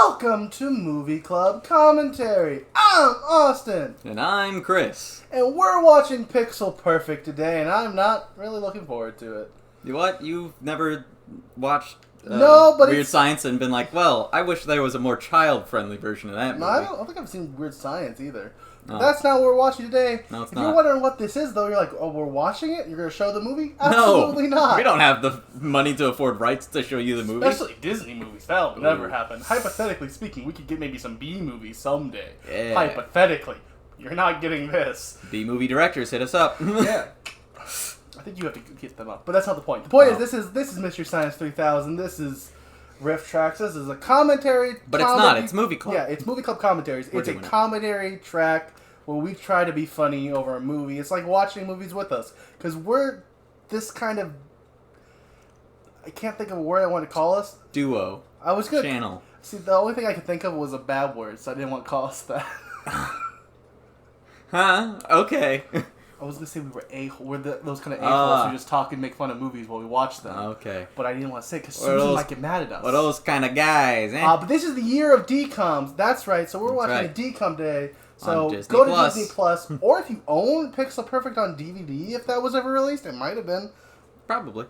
Welcome to Movie Club Commentary. I'm Austin. And I'm Chris. And we're watching Pixel Perfect today, and I'm not really looking forward to it. You what? You've never watched Weird Science and been like, well, I wish there was a more child-friendly version of that movie. No, I don't think I've seen Weird Science either. No. That's not what we're watching today. No, it's if not. you're wondering what this is, though, you're like, oh, we're watching it? You're going to show the movie? Absolutely not. We don't have the money to afford rights to show you the movie. Especially Disney movies. That would never happen. Hypothetically speaking, we could get maybe some B movies someday. Yeah. Hypothetically. You're not getting this. B movie directors, hit us up. Yeah. I think you have to get them up. But that's not the point. The point is, this is Mystery Science 3000. This is Riff Tracks. This is a commentary. But it's not. It's Movie Club. Yeah, it's Movie Club commentaries. It's a commentary track where we try to be funny over a movie. It's like watching movies with us. Because we're this kind of... I can't think of a word I want to call us. Duo. I was gonna channel. See, the only thing I could think of was a bad word, so I didn't want to call us that. Huh? Okay. I was going to say we're those kind of a-holes who just talk and make fun of movies while we watch them. Okay. But I didn't want to say it because Susan might get mad at us. What those kind of guys, eh? But this is the Year of DCOMs. That's right. So we're watching a DCOM day. So go to Disney Plus, or if you own Pixel Perfect on DVD, if that was ever released, it might have been. Probably.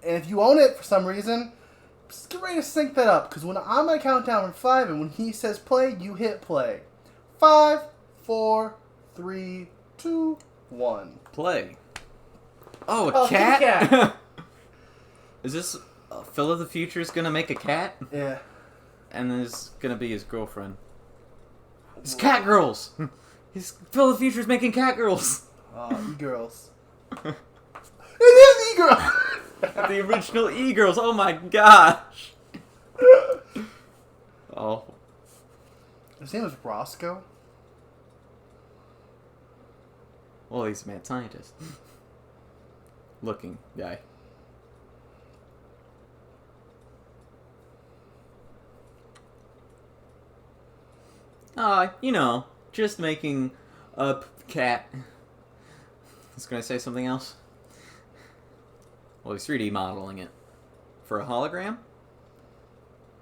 And if you own it for some reason, just get ready to sync that up. Because when I'm going to count down from 5, and when he says play, you hit play. 5, 4, 3, 2, 1. Play. Oh, a cat? Cat. Is this Phil of the Future's gonna make a cat? Yeah. And then it's gonna be his girlfriend. It's cat girls! Phil of the Future's making cat girls! E-girls. It is E-girls! The original E-girls, oh my gosh! Oh. His name is Roscoe? Well, he's a mad scientist. Looking guy. You know, just making a cat. I was gonna say something else. Well, he's 3D modeling it. For a hologram?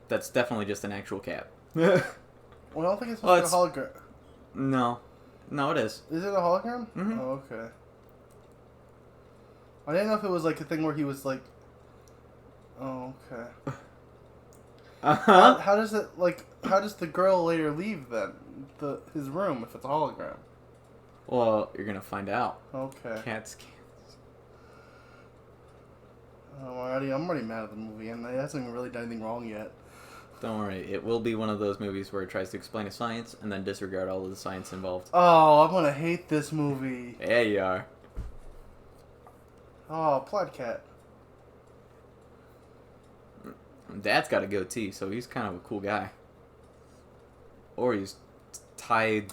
That's definitely just an actual cat. Well, I don't think it's a hologram. No. No, it is. Is it a hologram? Mm-hmm. Oh, okay. I didn't know if it was like a thing where he was like... Oh, okay. Uh-huh. How does it, like... How does the girl later leave, then? His room, if it's a hologram? Well, you're gonna find out. Okay. Cats. I'm already mad at the movie, and it hasn't even really done anything wrong yet. Don't worry, it will be one of those movies where it tries to explain a science and then disregard all of the science involved. Oh, I'm gonna hate this movie. Yeah, you are. Oh, Plaid Cat. Dad's got a goatee, so he's kind of a cool guy. Or he's tied...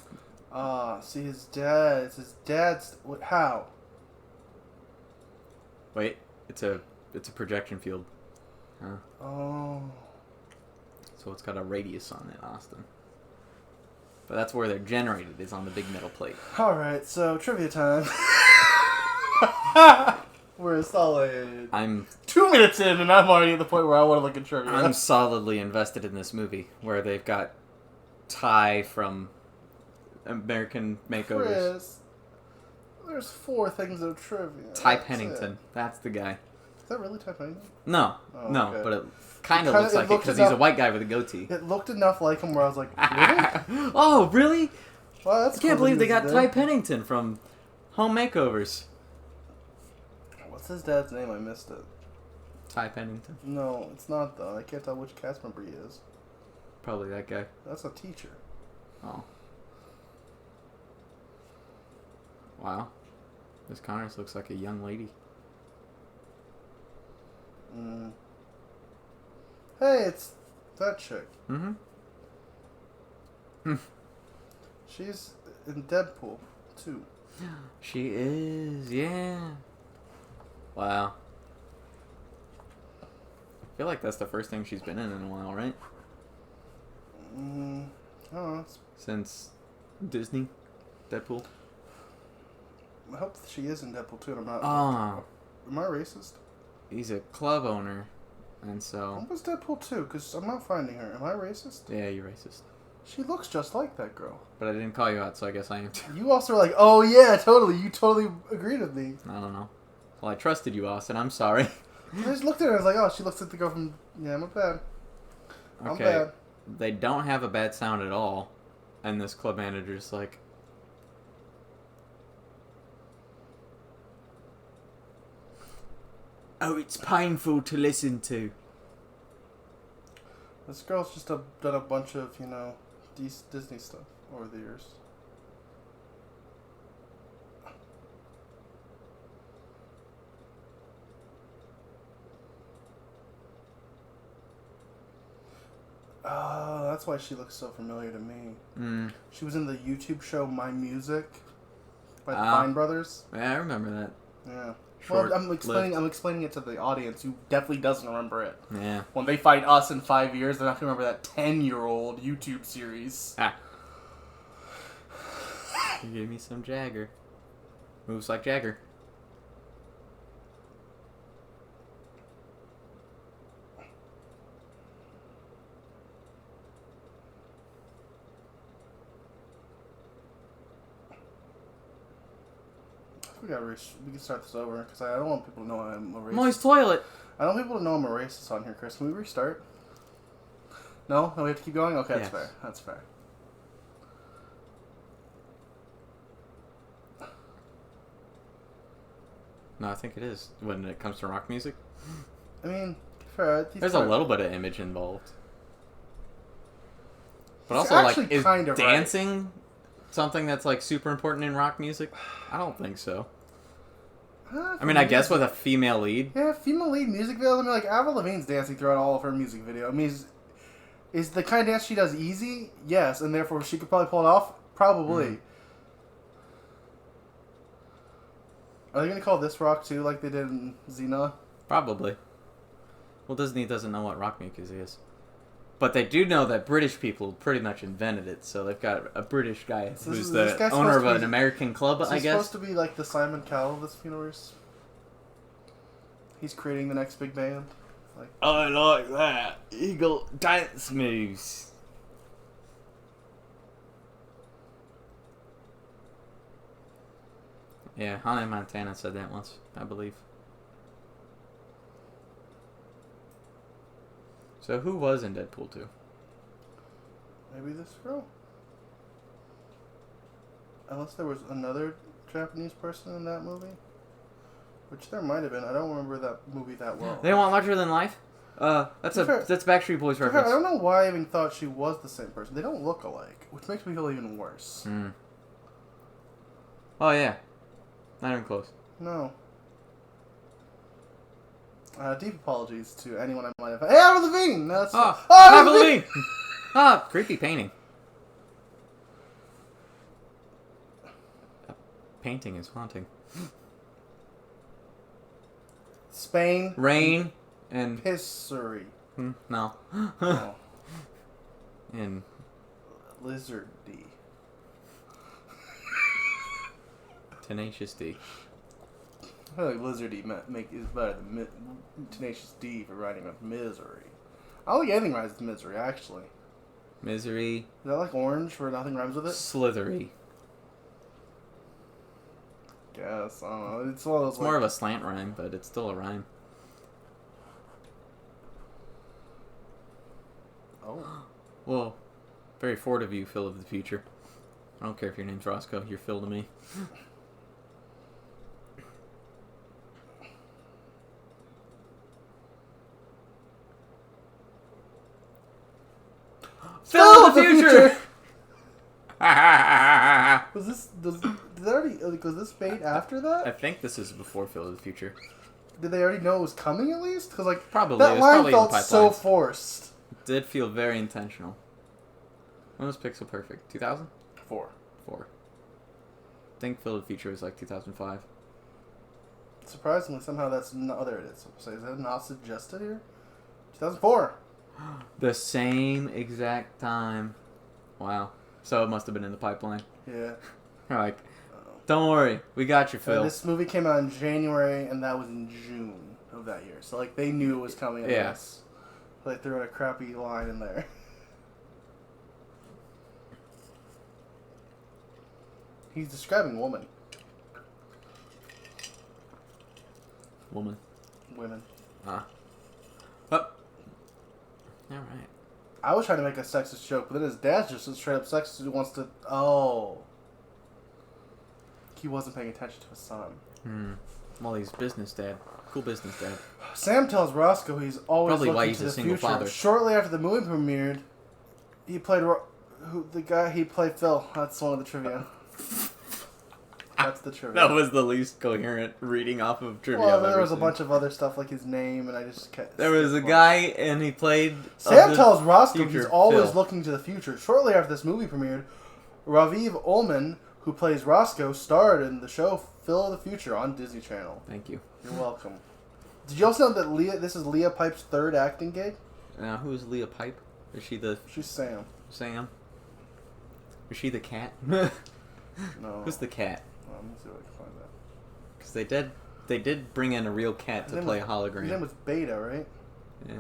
See, his dad's... How? Wait, it's a projection field. Huh? Oh... So it's got a radius on it, Austin. But that's where they're generated, is on the big metal plate. Alright, so trivia time. We're a solid... I'm 2 minutes in, and I'm already at the point where I want to look at trivia. I'm solidly invested in this movie, where they've got Ty from American Makeovers. Chris, there's 4 things of trivia. Ty Pennington. That's the guy. Is that really Ty Pennington? No. Oh, No, okay. but it kind of looks like it because he's a white guy with a goatee. It looked enough like him where I was like, really? Oh, really? Well, that's I can't believe they got Ty Pennington from Home Makeovers. What's his dad's name? I missed it. Ty Pennington. No, it's not, though. I can't tell which cast member he is. Probably that guy. That's a teacher. Oh. Wow. Miss Connors looks like a young lady. Hey, it's that chick. Mm-hmm. She's in Deadpool, too. She is, yeah. Wow. I feel like that's the first thing she's been in a while, right? Oh, Since Disney, Deadpool. I hope she is in Deadpool too. And I'm not. Oh. Am I racist? He's a club owner. And so... What was Deadpool 2? Because I'm not finding her. Am I racist? Yeah, you're racist. She looks just like that girl. But I didn't call you out, so I guess I am too. You also were like, oh yeah, totally. You totally agreed with me. I don't know. Well, I trusted you, Austin. I'm sorry. I just looked at her and I was like, oh, she looks like the girl from... Yeah, I'm bad. I'm Okay. bad. They don't have a bad sound at all. And this club manager's like... Oh, it's painful to listen to. This girl's just done a bunch of, you know, Disney stuff over the years. Oh, that's why she looks so familiar to me. Mm. She was in the YouTube show My Music by the Fine Brothers. Yeah, I remember that. Yeah. Short Well, I'm explaining it to the audience who definitely doesn't remember it. Yeah. When they find us in 5 years, they're not going to remember that 10-year-old YouTube series. Ah. You gave me some Jagger. Moves like Jagger. We can start this over because I don't want people to know I'm a racist. Moist toilet. I don't want people to know I'm a racist on here, Chris. Can we restart? No? No, we have to keep going? Okay, that's Yes. fair. That's fair. No, I think it is when it comes to rock music. I mean, fair. There's a little bit of image involved. But He's also, like, actually is kind of dancing something that's, like, super important in rock music? I don't think so. I mean, I guess with a female lead. Yeah, female lead music videos. I mean, like, Avril Lavigne's dancing throughout all of her music video. I mean, is the kind of dance she does easy? Yes, and therefore she could probably pull it off? Probably. Mm. Are they going to call this rock, too, like they did in Xena? Probably. Well, Disney doesn't know what rock music is. But they do know that British people pretty much invented it, so they've got a British guy who's the owner of an American club, I guess. He's supposed to be like the Simon Cowell of this universe. He's creating the next big band. Like, I like that. Eagle dance moves. Yeah, Hannah Montana said that once, I believe. So who was in Deadpool 2? maybe this girl? Unless there was another Japanese person in that movie. Which there might have been. I don't remember that movie that well. They want Larger Than Life? That's Backstreet Boys reference. I don't know why I even thought she was the same person. They don't look alike, which makes me feel even worse. Mm. Oh yeah, not even close. No. Deep apologies to anyone I might have. Hey, Avril Lavigne! No, that's Avril Lavigne! Creepy painting. That painting is haunting. Spain. Rain and Pissery. no. Oh. And Lizard D. Tenacious D. I feel like Lizard D is better than Tenacious D for writing with misery. I don't think anything rhymes with misery, actually. Misery. Is that like orange where nothing rhymes with it? Slithery. Guess. I don't know. It's one of those. It's more of a slant rhyme, but it's still a rhyme. Oh. Well, very forward of you, Phil of the future. I don't care if your name's Roscoe. You're Phil to me. Phil of the future! Was this bait after that? I think this is before Phil of the future. Did they already know it was coming at least? Because like Probably. that It was line probably in the felt so pipelines. forced. It did feel very intentional. When was Pixel Perfect? 2000? 4. 4. I think Phil of the future was like 2005. Surprisingly, somehow that's not. Oh, there it is. So is that not suggested here? 2004. The same exact time. Wow. So it must have been in the pipeline. Yeah. They're like, don't worry, we got you, Phil. This movie came out in January, and that was in June of that year. So like they knew it was coming. Yeah. This. They threw in a crappy line in there. He's describing woman. Woman. Women. Ah. Oh. Alright. I was trying to make a sexist joke, but then his dad's just a straight up sexist who wants to... Oh. He wasn't paying attention to his son. Well, he's business dad. Cool business dad. Sam tells Roscoe he's always Probably looking why he's to a the single future. father. Shortly after the movie premiered, he played... the guy he played Phil. That's one of the trivia. That's the trivia. That was the least coherent reading off of trivia. Well, there was a bunch of other stuff like his name, and I just kept... There was a guy, and he played... Sam tells Roscoe he's always Phil. looking to the future. Shortly after this movie premiered, Raviv Ullman, who plays Roscoe, starred in the show Phil of the Future on Disney Channel. Thank you. You're welcome. Did you also know that this is Leah Pipe's third acting gig? Now, who's Leah Pipe? Is she the... She's Sam. Sam? Is she the cat? No. Who's the cat? Let me see if I can find that. Because they did bring in a real cat to play a hologram. His name was Beta, right? Yeah.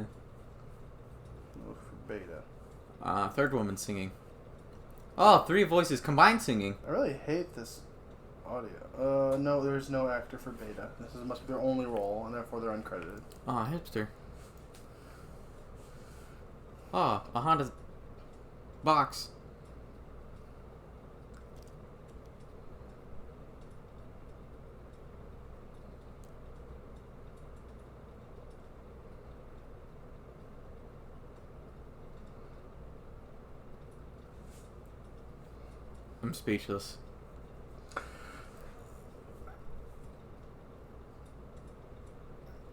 Look for Beta. Third woman singing. Oh, 3 voices combined singing. I really hate this audio. No, there's no actor for Beta. Must be their only role, and therefore they're uncredited. Oh, hipster. Oh, a Honda box. I'm speechless.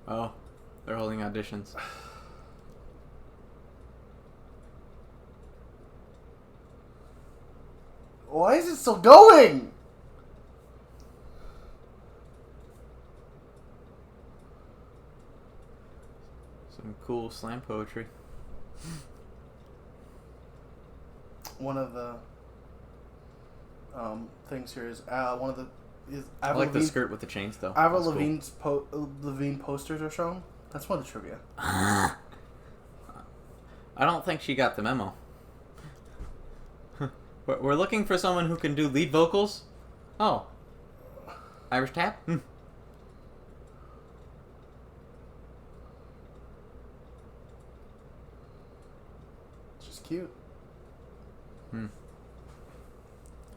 Oh, they're holding auditions. Why is it still going? Some cool slam poetry. One of the things here is one of the is I like the skirt with the chains though. Avril Lavigne's Lavigne posters are shown. That's one of the trivia. I don't think she got the memo. We're looking for someone who can do lead vocals. Oh, Irish tap. She's cute.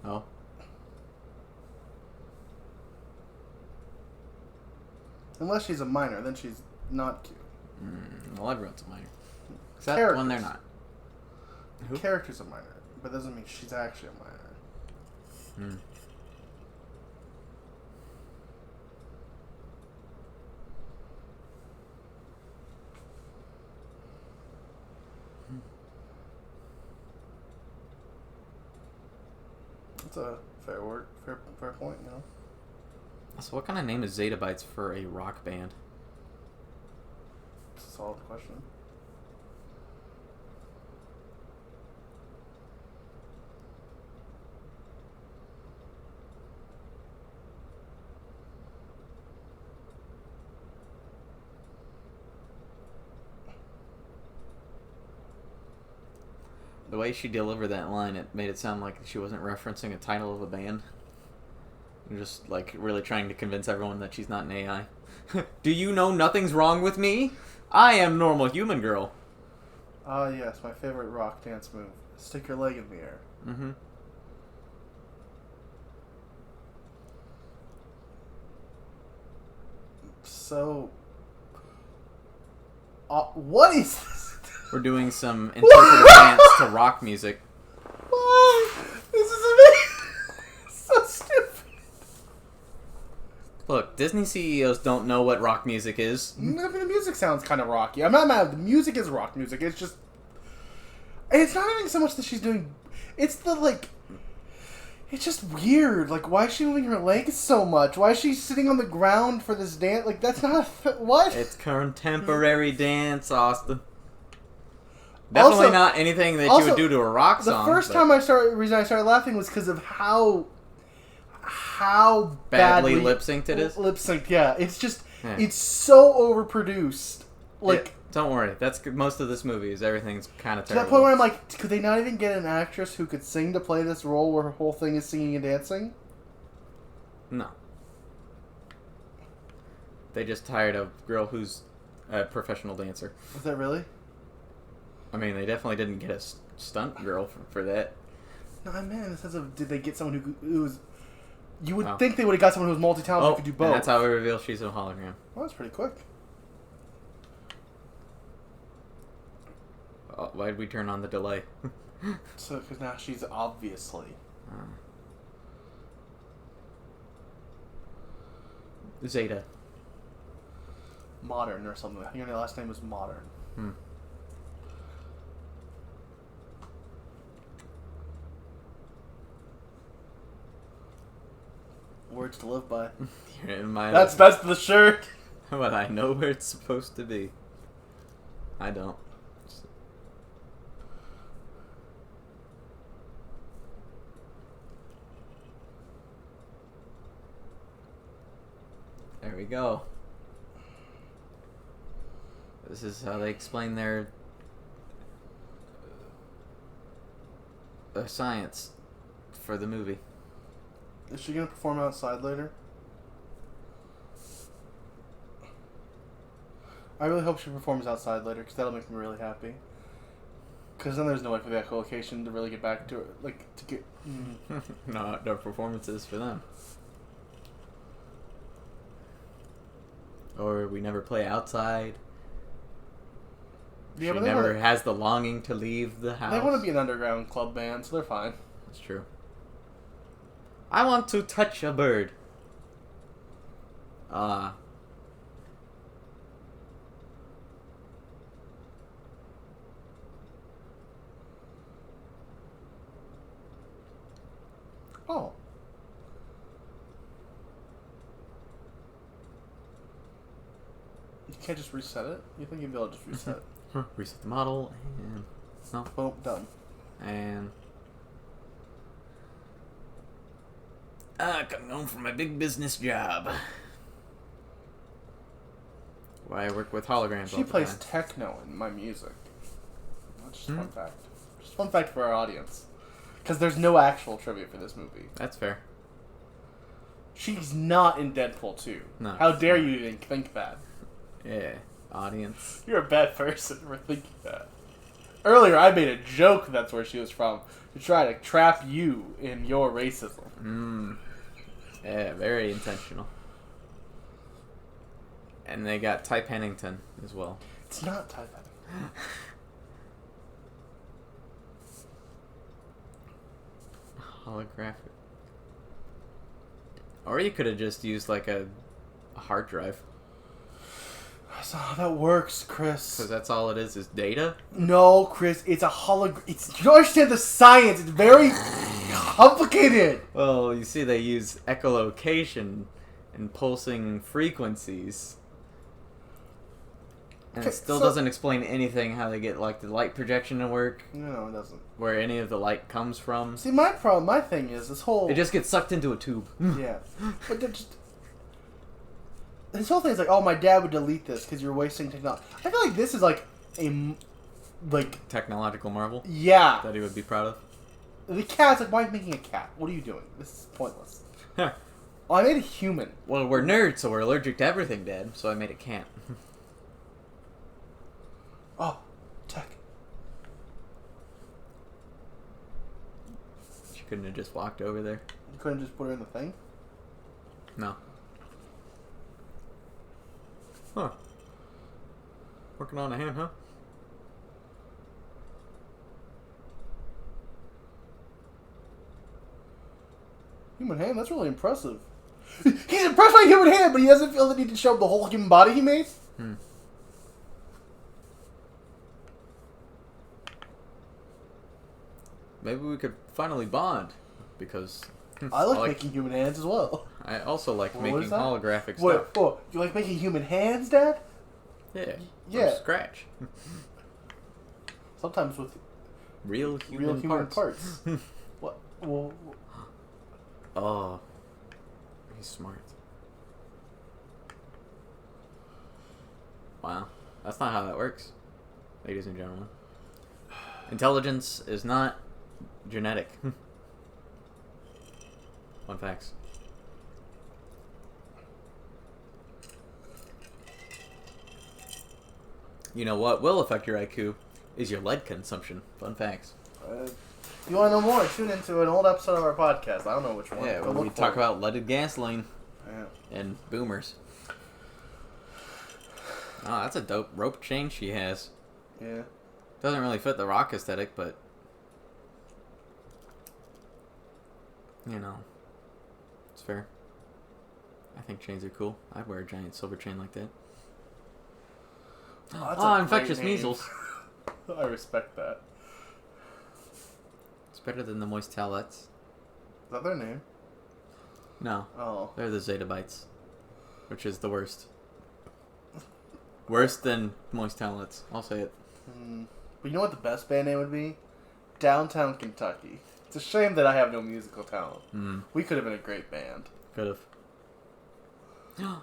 Oh. Unless she's a minor, then she's not cute. Well, everyone's a minor. Except when they're not. Who? Character's a minor, but doesn't mean she's actually a minor. That's a fair point, you know. So what kind of name is Zeta Bytes for a rock band? It's a solid question. The way she delivered that line, it made it sound like she wasn't referencing a title of a band. Just like really trying to convince everyone that she's not an AI. Do you know nothing's wrong with me? I am normal human girl. Ah, yes, my favorite rock dance move. Stick your leg in the air. Mm-hmm. So, what is this? We're doing some interpretive dance to rock music. Why? This is amazing. So stupid. Look, Disney CEOs don't know what rock music is. I mean, the music sounds kind of rocky. I'm not mad. The music is rock music. It's just... It's not even so much that she's doing... It's the, like... It's just weird. Like, why is she moving her legs so much? Why is she sitting on the ground for this dance? Like, that's not... What? It's contemporary dance, Austin. Definitely Also- not anything that you would do to a rock song. The first time reason I started laughing was because of how badly lip synced it is. Lip synced, yeah. It's just Yeah. it's so overproduced. Like Don't worry. That's most of this movie. Is everything's kind of To terrible. that point where I'm like, could they not even get an actress who could sing to play this role where her whole thing is singing and dancing? No. They just hired a girl who's a professional dancer. Is that really? I mean, they definitely didn't get a stunt girl for that. No, I meant in the sense of, did they get someone who was... You would think they would have got someone who was multi-talented who could do both. And that's how we reveal she's a hologram. Well, that's pretty quick. Why'd we turn on the delay? So, because now she's obviously... Zeta. Modern or something. I think her last name was Modern. Words to live by. You're in my... That's the shirt. But I know where it's supposed to be. I don't. There we go. This is how they explain their science for the movie. Is she going to perform outside later? I really hope she performs outside later, because that'll make me really happy. Because then there's no way for the echolocation to really get back to it. Like, to get... No performances for them. Or we never play outside. Yeah, she never has the longing to leave the house. They want to be an underground club band, so they're fine. That's true. I want to touch a bird. Oh. You can't just reset it? You think you'd be able to just reset it? Reset the model and... No. Boom, done. And... coming home from my big business job. Where I work with holograms She all the plays time. techno in my music. That's just a fun fact. Just a fun fact for our audience. Because there's no actual trivia for this movie. That's fair. She's not in Deadpool 2. No. How dare you even think that? Yeah. Audience. You're a bad person for thinking that. Earlier, I made a joke that's where she was from to try to trap you in your racism. Yeah, very intentional. And they got Ty Pennington as well. It's not Ty Pennington. Holographic. Or you could have just used like a hard drive. That's not how that works, Chris. Because that's all it is data? No, Chris, it's a hologram. You don't understand the science. It's very complicated. Well, you see they use echolocation and pulsing frequencies. And it still doesn't explain anything how they get like the light projection to work. No, it doesn't. Where any of the light comes from. See, my thing is this whole... It just gets sucked into a tube. Yeah. But they're just... This whole thing is like, oh, my dad would delete this because you're wasting technology. I feel like this is like a... Like... Technological marvel? Yeah. That he would be proud of? The cat's like, why are you making a cat? What are you doing? This is pointless. Oh, I made a human. Well, we're nerds, so we're allergic to everything, Dad. So I made a cat. Oh, tech. She couldn't have just walked over there. You couldn't just put her in the thing? No. Huh. Working on a hand, huh? Human hand? That's really impressive. He's impressed by human hand, but he doesn't feel the need to show the whole human body he made? Maybe we could finally bond, because... I like making human hands as well. I also like making that? holographic Wait, stuff. oh, you like making human hands, Dad? Yeah. Yeah. From scratch. Sometimes with Real human parts. What? Well, oh. He's smart. Wow. That's not how that works, ladies and gentlemen. Intelligence is not genetic. Fun facts. You know what will affect your IQ is your lead consumption. Fun facts. If you want to know more, tune into an old episode of our podcast. I don't know which one. Yeah, where we talk about leaded gasoline and boomers. Oh, that's a dope rope chain she has. Yeah. Doesn't really fit the rock aesthetic, but you know, it's fair. I think chains are cool. I'd wear a giant silver chain like that. Oh, infectious measles. I respect that. It's better than the moist towelettes. Is that their name? No. Oh. They're the Zetabytes, which is the worst. Worse than moist towelettes. I'll say it. But you know what the best band name would be? Downtown Kentucky. It's a shame that I have no musical talent. We could have been a great band. Could have.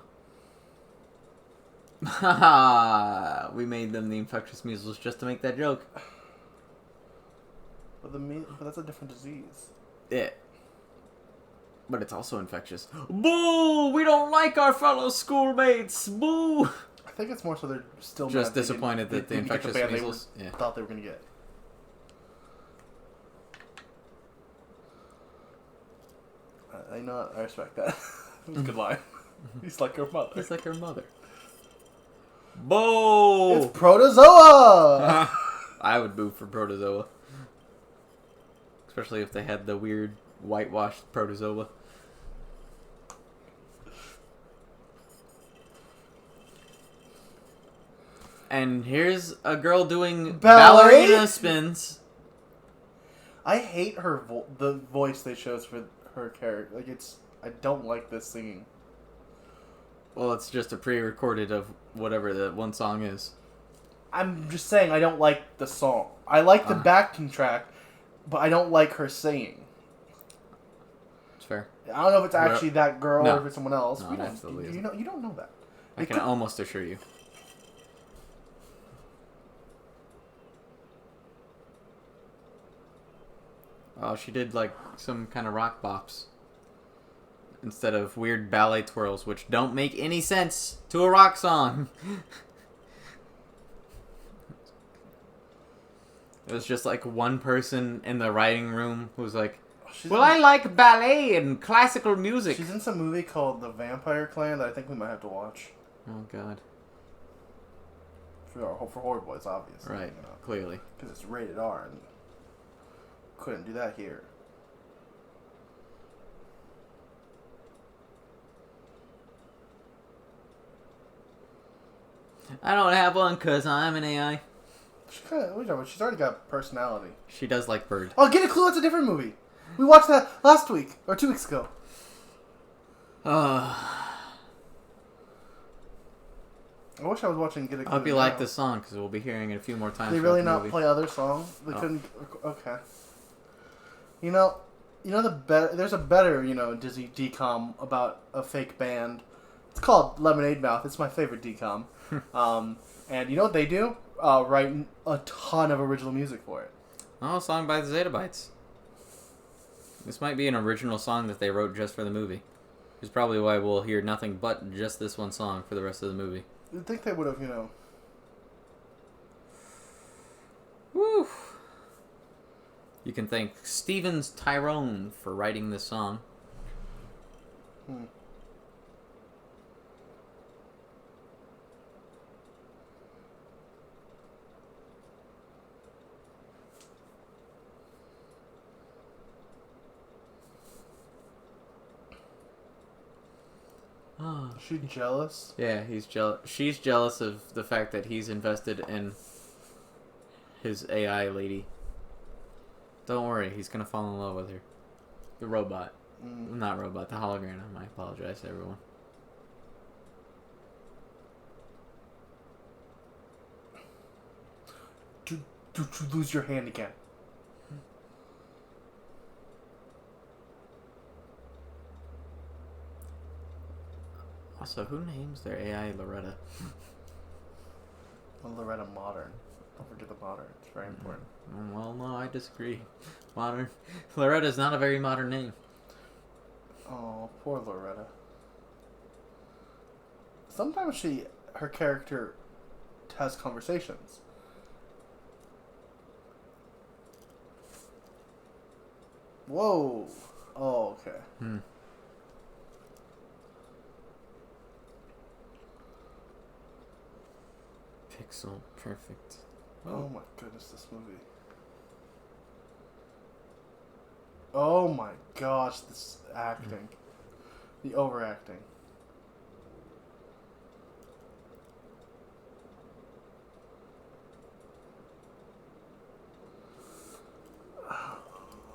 Haha! We made them the infectious measles just to make that joke. But that's a different disease. Yeah. But it's also infectious. Boo! We don't like our fellow schoolmates! Boo! I think it's more so they're still just disappointed that the infectious measles thought they were going to get. I know. I respect that. It was a good line. He's like her mother. He's like her mother. Boo! It's Protozoa! I would boo for Protozoa. Especially if they had the weird whitewashed Protozoa. And here's a girl doing ballerina spins. I hate her the voice they chose for her character. Like I don't like this singing. Well, it's just a pre-recorded of whatever the one song is. I'm just saying I don't like the song. I like the backing track, but I don't like her singing. It's fair. I don't know if it's actually that girl or if it's someone else. No, it absolutely isn't. You don't know that. I can almost assure you. Oh, she did like some kind of rock bops instead of weird ballet twirls, which don't make any sense to a rock song. It was just like one person in the writing room who was like, I like ballet and classical music. She's in some movie called The Vampire Clan that I think we might have to watch. Oh, God. For Horror Boys, obviously. Right, clearly. Because it's rated R and couldn't do that here. I don't have one because I'm an AI. She's already got personality. She does like Bird. Oh, Get a Clue, that's a different movie. We watched that last week, or 2 weeks ago. I wish I was watching Get a Clue. I hope you like this song, because we'll be hearing it a few more times. They really not play other songs? They couldn't... Okay. You know there's a better, Disney DCOM about a fake band. It's called Lemonade Mouth. It's my favorite DCOM. And you know what they do? Write a ton of original music for it. Oh, a song by the Zetabytes. This might be an original song that they wrote just for the movie. Which is probably why we'll hear nothing but just this one song for the rest of the movie. You'd think they would have, Woo! You can thank Stevens Tyrone for writing this song. She's jealous? Yeah, he's jealous. She's jealous of the fact that he's invested in his AI lady. Don't worry, he's gonna fall in love with her. The robot. Not robot, the hologram. I apologize to everyone. To lose your hand again. Also, who names their AI Loretta? Well, Loretta modern. Don't forget the modern. It's very important. Well, no, I disagree. Modern. Loretta's not a very modern name. Oh, poor Loretta. Sometimes her character has conversations. Whoa. Oh, okay. Pixel perfect. Oh my goodness, this movie. Oh my gosh, this acting. The overacting.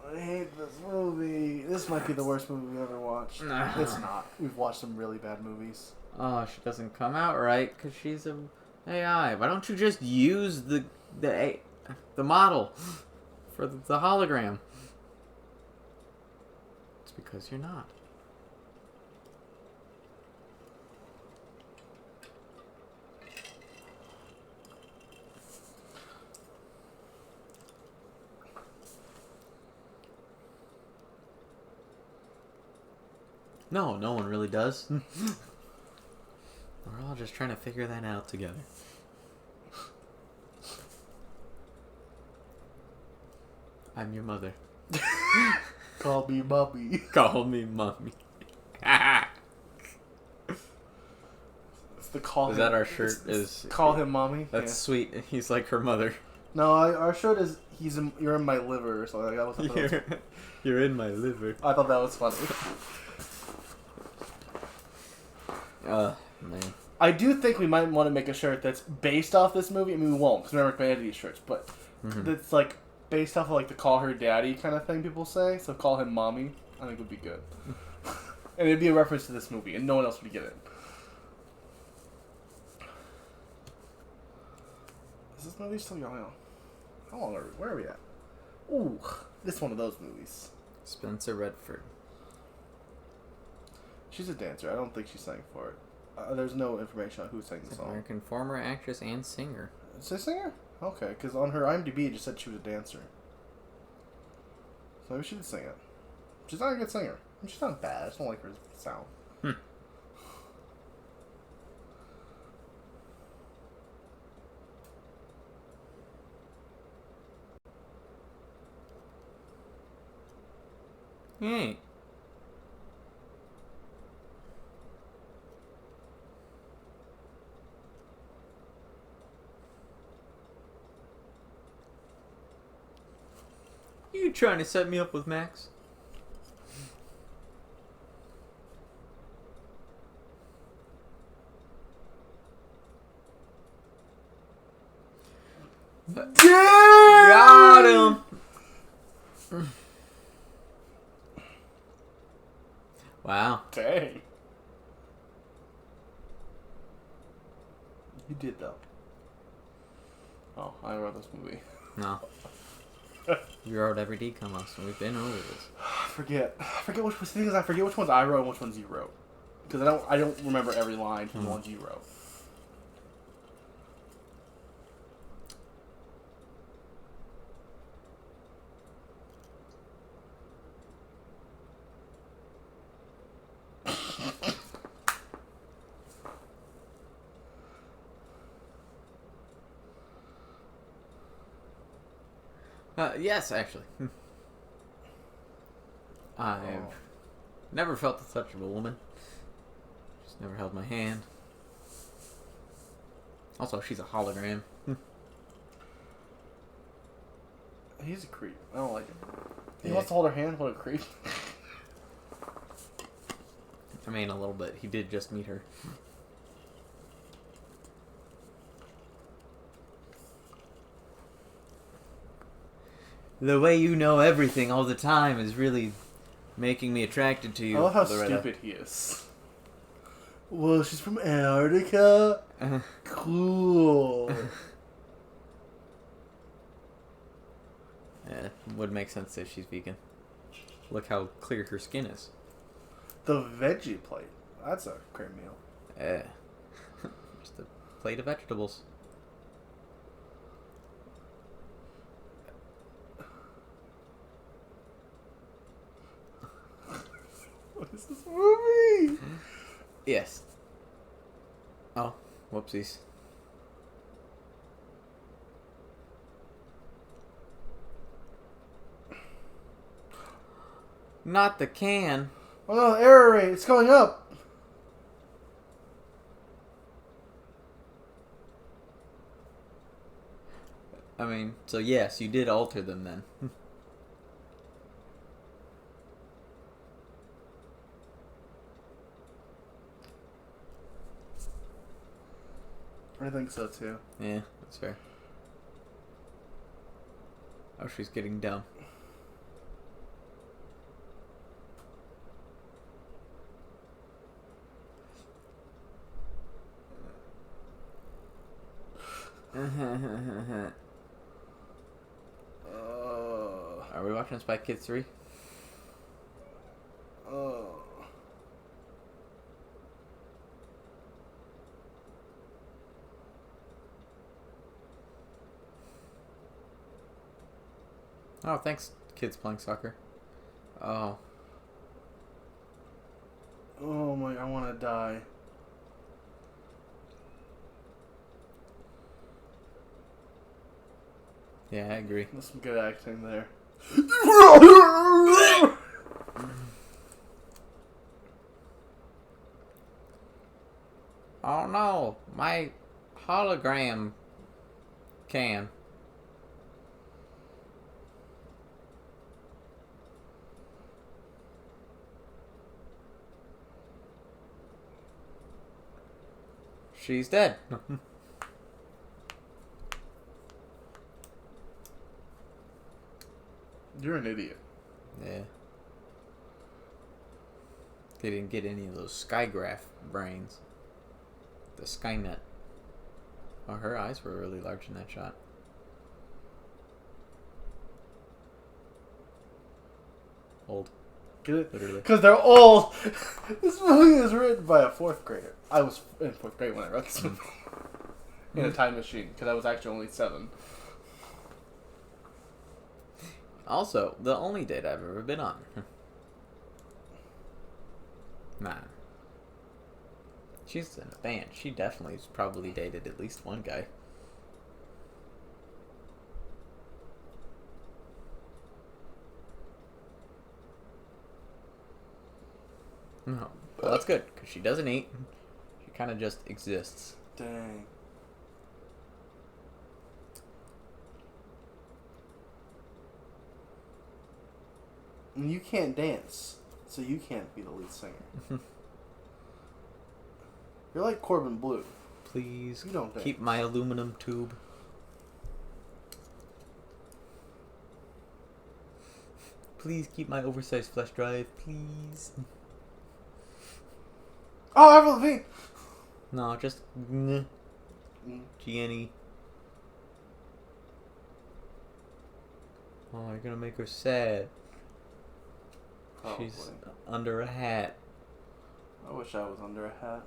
I hate this movie. This might be the worst movie we've ever watched. It's not. We've watched some really bad movies. Oh, she doesn't come out right because she's a AI. Why don't you just use the model for the hologram? It's because you're not. No, no one really does. We're all just trying to figure that out together. I'm your mother. Call me mommy. Call me mommy. It's the call. Is him, that our shirt? it's call him mommy. That's sweet. He's like her mother. No, our shirt is you're in my liver or something like that. You're in my liver. I thought that was funny. Man. I do think we might want to make a shirt that's based off this movie. I mean, we won't because we never made these shirts, but that's like based off of like the call her daddy kind of thing people say. So call him mommy. I think would be good, and it'd be a reference to this movie, and no one else would get it. Is this movie still going on? How long are we? Where are we at? Ooh, this is one of those movies. Spencer Redford. She's a dancer. I don't think she sang for it. There's no information on who sang the song. American former actress and singer. Is she a singer? Okay, because on her IMDb it just said she was a dancer. So maybe she did sing it. She's not a good singer. I mean, she's not bad. I just don't like her sound. Hey. You trying to set me up with Max? Got him! Wow. Dang. You did, though. Oh, I wrote this movie. No. You wrote every DCOMs, and we've been over this. I forget which the thing is I forget which ones I wrote and which ones you wrote. Because I don't remember every line from the ones you wrote. Yes, actually. I've never felt the touch of a woman. She's never held my hand. Also, she's a hologram. He's a creep. I don't like him. He wants to hold her hand. What a creep. I mean, a little bit. He did just meet her. The way you know everything all the time is really making me attracted to you. I love how Loretta. stupid he is. Well, she's from Antarctica? Cool. Yeah, would make sense if she's vegan. Look how clear her skin is. The veggie plate. That's a great meal. Yeah. Just a plate of vegetables. Yes. Oh, whoopsies. Not the can. Oh no, the error rate, it's going up. I mean, so yes, you did alter them then. I think so too. Yeah, that's fair. Oh, she's getting dumb. Are we watching Spy Kids 3? Oh, thanks, kids playing soccer. Oh. Oh my, I want to die. Yeah, I agree. There's some good acting there. Oh no, my hologram can. She's dead. You're an idiot. Yeah. They didn't get any of those Skygraph brains. The Skynet. Oh, her eyes were really large in that shot. Old. Get it? Literally. Because they're old. This movie was written by a 4th grader. I was in 4th grade when I wrote this movie. In a time machine, because I was actually only 7. Also, the only date I've ever been on. Nah. She's in a band. She definitely has probably dated at least one guy. No. Well, that's good, because she doesn't eat. She kind of just exists. Dang. And you can't dance, so you can't be the lead singer. You're like Corbin Blue. Please You don't dance. keep my aluminum tube. Please keep my oversized flash drive, please. Oh, Avril Lavigne! No, just Gianni. Oh, you're gonna make her sad. Probably. She's under a hat. I wish I was under a hat.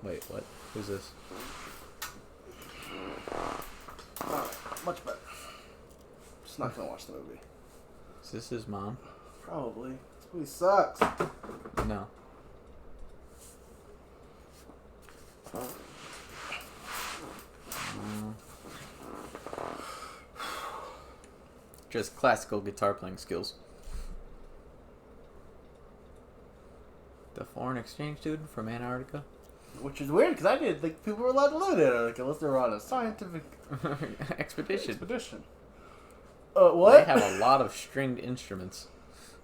Wait, what? Who's this? Alright, much better. Just not gonna watch the movie. Is this his mom? Probably. This movie sucks. No. Just classical guitar playing skills. The foreign exchange student from Antarctica? Which is weird, because I didn't think people were allowed to live in Antarctica unless they were on a scientific Expedition. What? They have a lot of stringed instruments.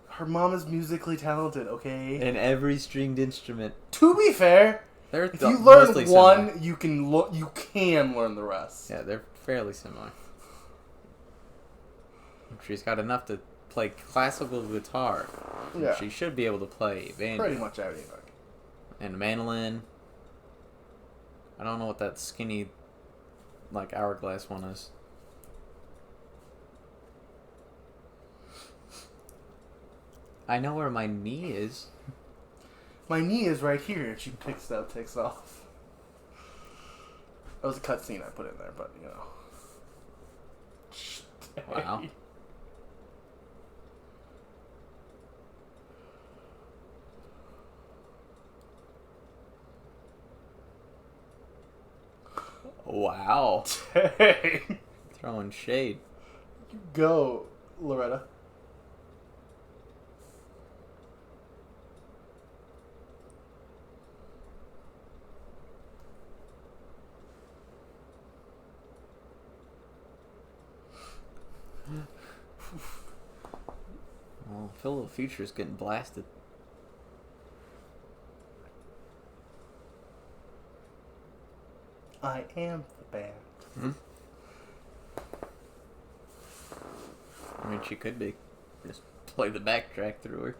Her mom is musically talented, okay? And every stringed instrument. To be fair, They're if you learn mostly one, similar. you can learn the rest. Yeah, they're fairly similar. She's got enough to play classical guitar. Yeah. She should be able to play banjo. Pretty much everything. And mandolin. I don't know what that skinny, like, hourglass one is. I know where my knee is. My knee is right here, and she takes off. That was a cutscene I put in there, but, you know. Wow. Wow. Dang. Throwing shade. Go, Loretta. Well, Phil Future's getting blasted. I am the band. Hmm? I mean, she could be. Just play the backtrack through her.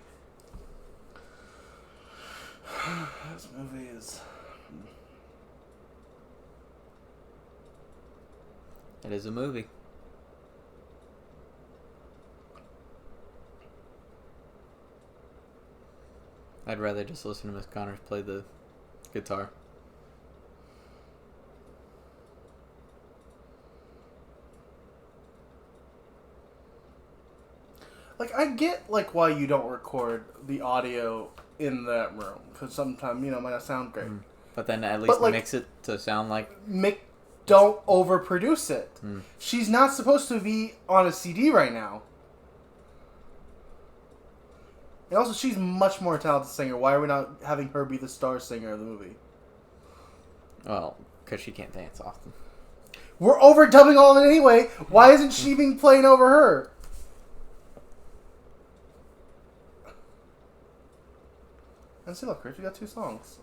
This movie is... It is a movie. I'd rather just listen to Miss Connors play the guitar. Like, I get, like, why you don't record the audio in that room. Because sometimes, you know, it might not sound great. But then at least like, mix it to sound like... Don't overproduce it. Mm. She's not supposed to be on a CD right now. And also, she's much more talented singer. Why are we not having her be the star singer of the movie? Well, because she can't dance often. We're overdubbing all of it anyway. Why isn't she being playing over her? And see, look, Rich, we got 2 songs.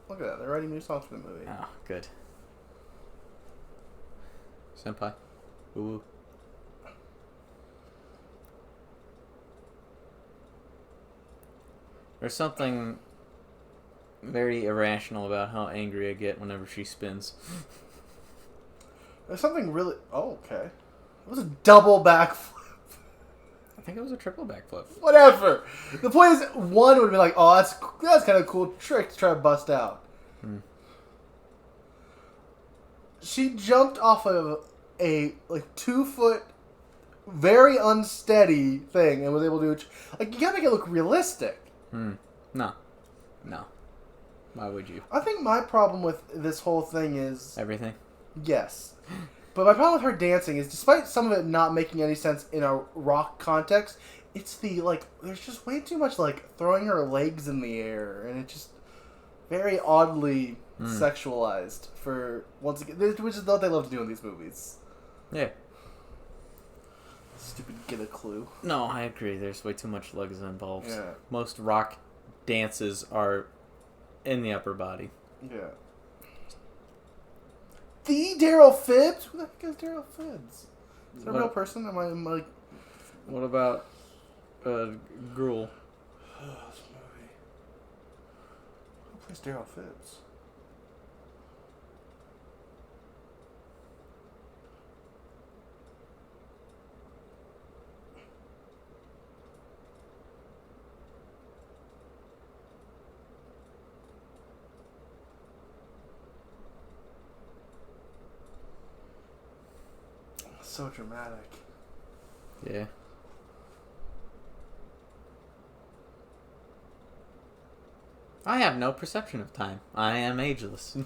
Look at that. They're writing new songs for the movie. Oh, good. Senpai. Woo-woo. There's something very irrational about how angry I get whenever she spins. There's something really... Oh, okay. It was a double backflip. I think it was a triple backflip. Whatever. The point is, one would be like, oh, that's kind of a cool trick to try to bust out. She jumped off of a 2-foot, very unsteady thing and was able to... Like, you gotta make it look realistic. No. Why would you? I think my problem with this whole thing is... Everything? Yes. But my problem with her dancing is, despite some of it not making any sense in a rock context, it's the, like, there's just way too much, like, throwing her legs in the air, and it's just very oddly sexualized for, once again, which is what they love to do in these movies. Yeah. Stupid get a clue. No, I agree. There's way too much legs involved. Yeah. Most rock dances are in the upper body. Yeah. The Daryl Phibbs? Who the heck is Daryl Phibbs? Is that a real person? Am I like... What about Gruel? This movie. Who plays Daryl Phibbs? So dramatic. Yeah. I have no perception of time. I am ageless.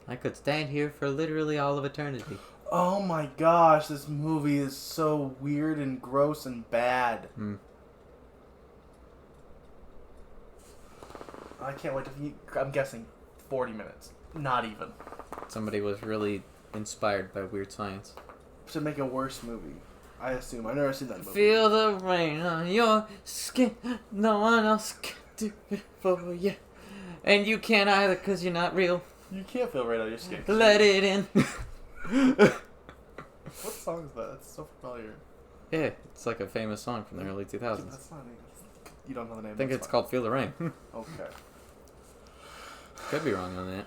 I could stand here for literally all of eternity. Oh my gosh, this movie is so weird and gross and bad. I can't wait to... I'm guessing 40 minutes. Not even. Somebody was really inspired by weird science. To make a worse movie. I assume. I've never seen that movie. Feel the rain on your skin. No one else can do it for you. And you can't either because you're not real. You can't feel right on your skin. Let it in. What song is that? It's so familiar. Yeah, it's like a famous song from the early 2000s. That's not... You don't know the name. I think it's called Feel the Rain. Okay. Could be wrong on that.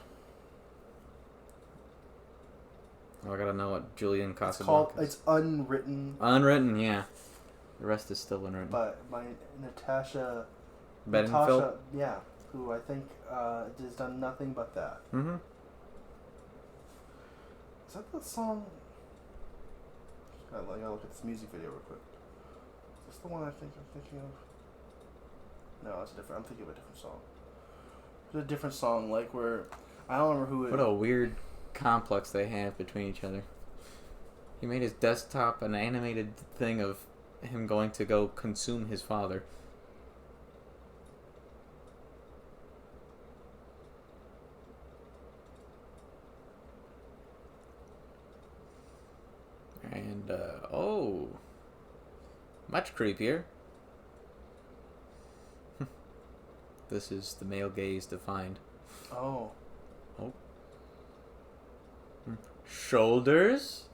Oh, I gotta know what Julian Casablanca is. It's Unwritten. Unwritten, yeah. The rest is still unwritten. But by Natasha... Bedingfield? Yeah. Who I think has done nothing but that. Mm-hmm. Is that the song... I gotta look at this music video real quick. Is this the one I'm thinking of? No, it's different. I'm thinking of a different song. There's a different song, like, where... I don't remember who it What a weird complex they have between each other. He made his desktop an animated thing of him going to go consume his father. And, oh. Much creepier. This is the male gaze defined. Oh. Oh. Shoulders?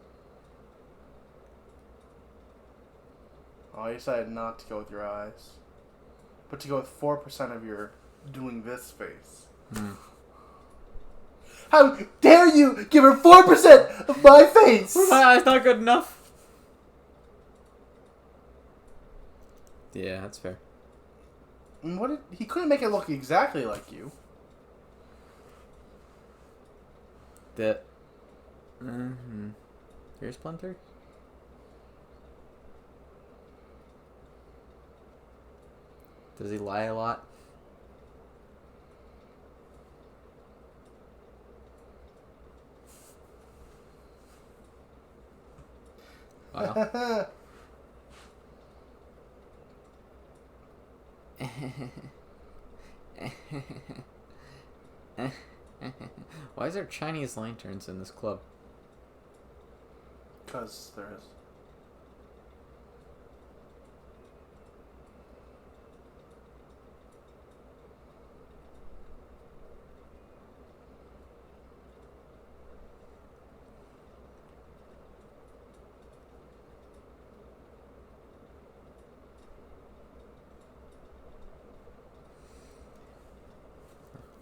Oh, you decided not to go with your eyes. But to go with 4% of your doing this face. How dare you give her 4% of my face? Were my eyes not good enough? Yeah, that's fair. And he couldn't make it look exactly like you. That. Mm-hmm. Here's Splinter? Does he lie a lot? Wow. Why is there Chinese lanterns in this club? Because there is.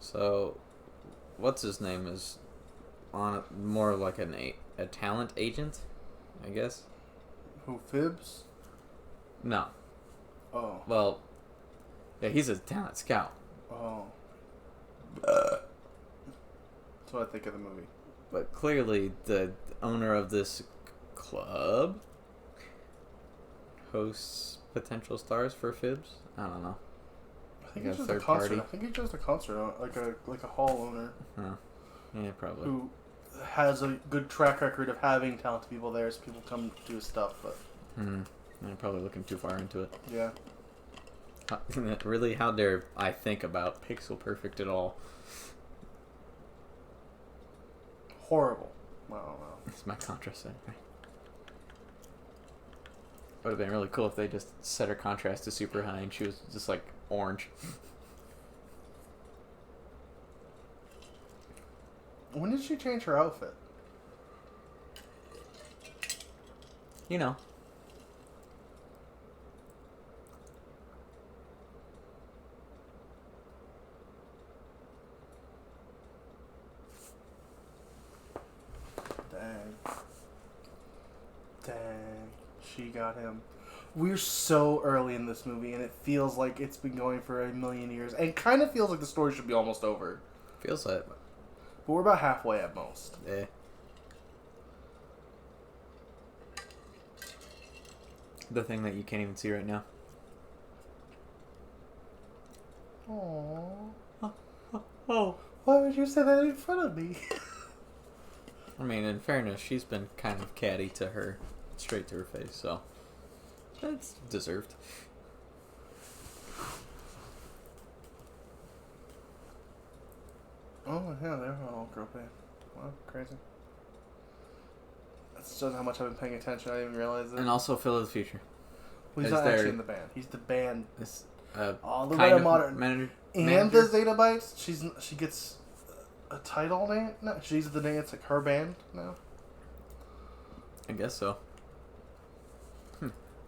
So, what's his name is on more like a talent agent, I guess. Who, Fibs? No. Oh. Well, yeah, he's a talent scout. Oh. That's what I think of the movie. But clearly, the owner of this club hosts potential stars for Fibs. I don't know. I think Like he's a just a third concert. party? I think he's just a concert, like a hall owner Huh. Yeah, probably. who has a good track record of having talented people there, so people come do his stuff. But I'm probably looking too far into it. yeah, Really, how dare I think about Pixel Perfect at all? horrible. I don't know. It's my contrast setting. Would have been really cool if they just set her contrast to super high and she was just like orange. When did she change her outfit? You know. Dang, she got him. We're so early in this movie, and it feels like it's been going for a million years, and it kind of feels like the story should be almost over. Feels like. But we're about halfway at most. Eh. The thing that you can't even see right now. Aww. Oh. Why would you say that in front of me? I mean, in fairness, she's been kind of catty to her, straight to her face, so that's deserved. Oh, yeah, they're all girl band. Wow, crazy. That shows how much I've been paying attention. I didn't even realize it. And also Phil of the Future. Well, he's is not there- actually in the band. He's the band. This, All the kind way of modern. manager. And the Zeta Bites. She gets a title name. No, she's the name. It's like her band now. I guess so.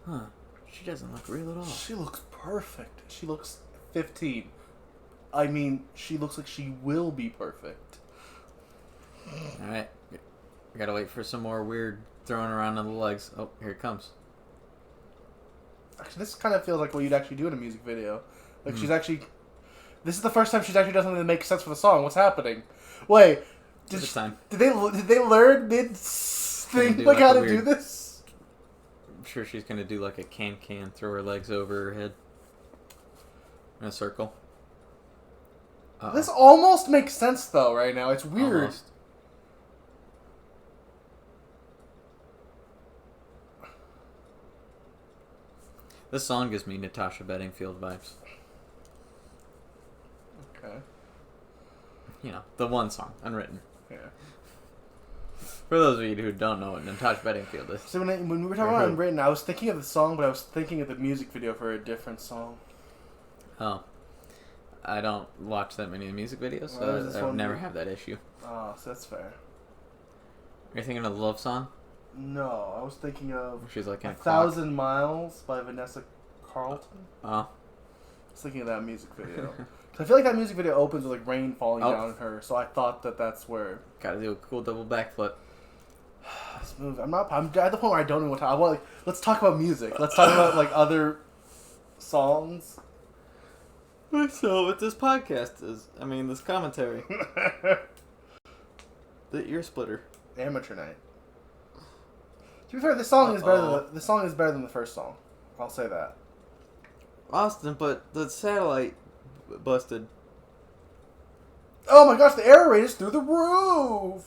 Huh. She doesn't look real at all. She looks perfect. She looks 15. I mean, she looks like she will be perfect. Alright. We gotta wait for some more weird throwing around on the legs. Oh, here it comes. Actually, this kind of feels like what you'd actually do in a music video. Like she's actually... This is the first time she's actually done something that makes sense for the song. What's happening? Wait. Did they learn mid-thing like how to do this? I'm sure she's gonna do like a can, throw her legs over her head. In a circle. This almost makes sense though. Right now, it's weird. Almost. This song gives me Natasha Bedingfield vibes. Okay. You know, the one song, Unwritten. Yeah. For those of you who don't know what Natasha Bedingfield is. So when we were talking about Unwritten, I was thinking of the song, but I was thinking of the music video for a different song. Oh. I don't watch that many music videos, so I would never have that issue. Oh, so that's fair. Are you thinking of the love song? No, I was thinking of She's like in a 1,000 Miles by Vanessa Carlton. Oh. I was thinking of that music video. I feel like that music video opens with like rain falling down on her, so I thought that that's where. Gotta do a cool double backflip. This movie, I'm at the point where I don't know what to. I want. Like, let's talk about music. Let's talk about like other songs. So what this podcast is, this commentary. The ear splitter. Amateur night. To be fair, this song is better than the song is better than the first song. I'll say that. Austin, but the satellite busted. Oh my gosh, the error rate is through the roof.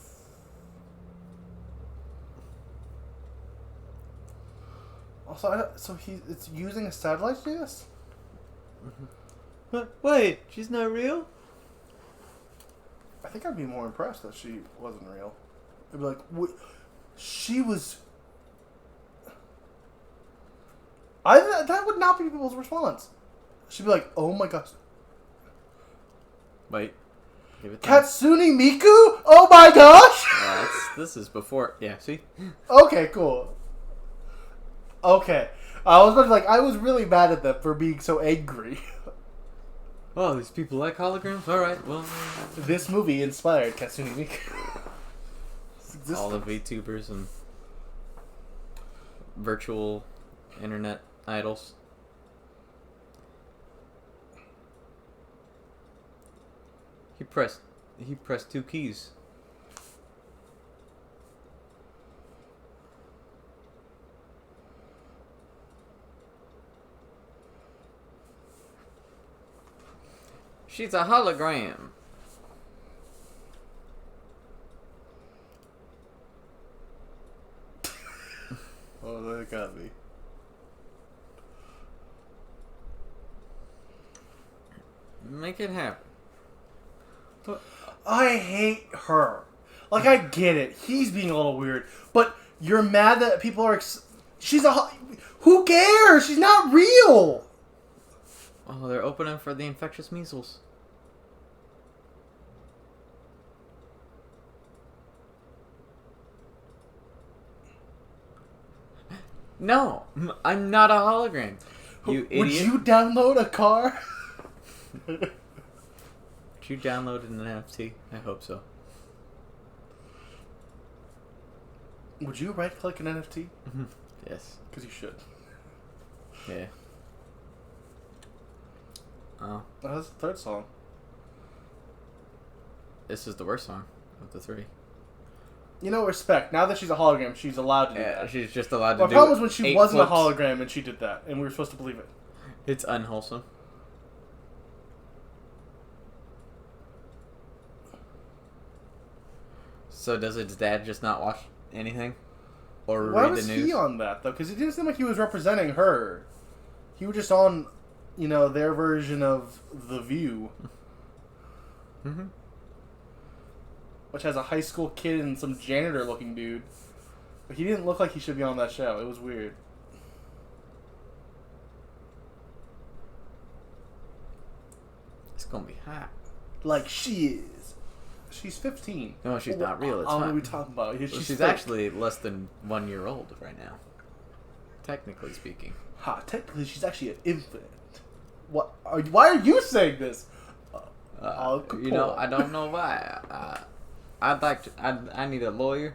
Also, it's using a satellite to do this? Wait, she's not real? I think I'd be more impressed that she wasn't real. I'd be like, she was. That would not be people's response. She'd be like, "Oh my gosh." Wait, give it. Katsune Miku? Oh my gosh! This is before. Yeah, see. Okay, cool. Okay, I was about to I was really mad at them for being so angry. Oh, these people like holograms. All right, well. This movie inspired Katsune Miku. All the VTubers and virtual internet idols. He pressed 2 keys. She's a hologram. Oh, that got me. Make it happen. I hate her. Like, I get it. He's being a little weird. But you're mad that people are... She's a... Who cares? She's not real. Oh, they're opening for the infectious measles. No, I'm not a hologram. You idiot. Would you download a car? Would you download an NFT? I hope so. Would you right-click an NFT? Yes. Because you should. Yeah. Oh. That's the third song. This is the worst song of the 3. You know, respect. Now that she's a hologram, she's allowed to do Yeah, that. she's just allowed to My do problem was when she 8 wasn't flips. a hologram and she did that, and we were supposed to believe it. It's unwholesome. So does its dad just not watch anything? Or Why read was the news? he on that, though? Because it didn't seem like he was representing her. He was just on, their version of The View. Mm-hmm. Which has a high school kid and some janitor-looking dude. But he didn't look like he should be on that show. It was weird. It's gonna be hot. Like she is. She's 15. No, she's not real. It's what are fine. we talking about? She's fake. actually less than 1 year old right now. Technically speaking. Ha, technically she's actually an infant. Why are you saying this? I don't know why. I'd like to. I need a lawyer.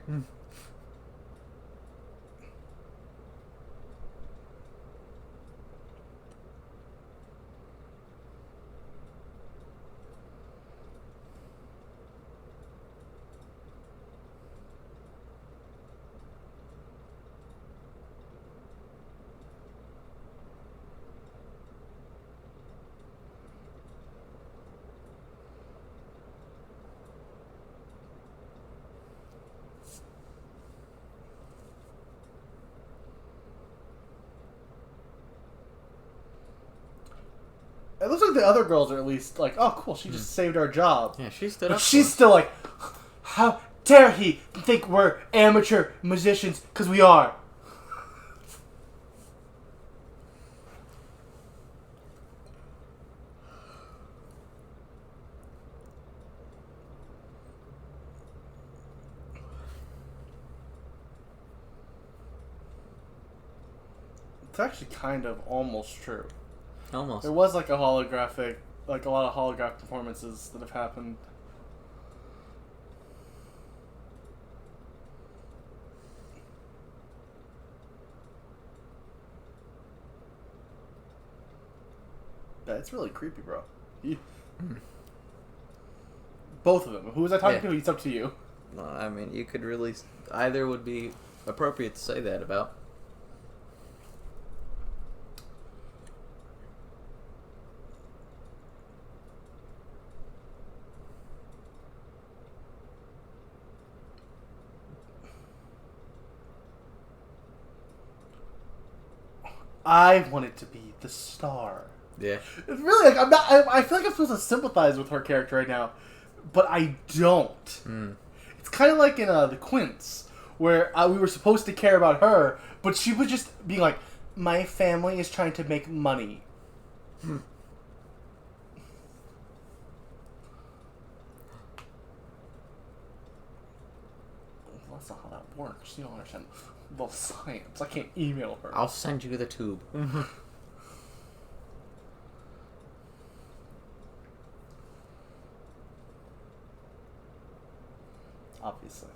It looks like the other girls are at least like, oh, cool, she just saved our job. Yeah, she stood But up. she's still like, how dare he think we're amateur musicians? Because we are. It's actually kind of almost true. Almost. There was like a holographic, like a lot of holographic performances that have happened. Yeah, it's really creepy, bro. Both of them. Who was I talking to? It's up to you. No, I mean, you could really... Either would be appropriate to say that about. I wanted to be the star. Yeah. It's really like I'm not. I feel like I'm supposed to sympathize with her character right now, but I don't. Mm. It's kind of like in the Quints, where we were supposed to care about her, but she was just being like, "My family is trying to make money." Hmm. Well, that's not how that works. You don't understand the science. I can't email her. I'll send you the tube. Obviously.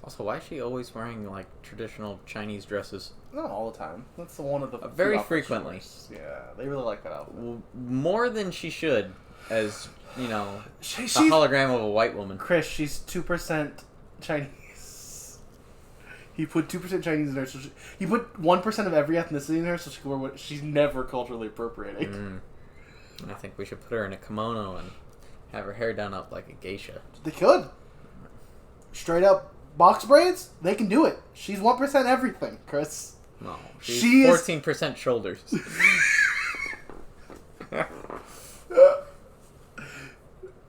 Also, why is she always wearing, like, traditional Chinese dresses? Not all the time. That's one of the Very food frequently. choice. Yeah, they really like that outfit. More than she should, as, you know, She's a hologram of a white woman. Chris, she's 2% Chinese. He put 2% Chinese in her. So he put 1% of every ethnicity in her, so she can wear what she's never culturally appropriating. And I think we should put her in a kimono and have her hair done up like a geisha. They could. Straight up box braids, they can do it. She's 1% everything, Chris. No, she's She is 14% shoulders.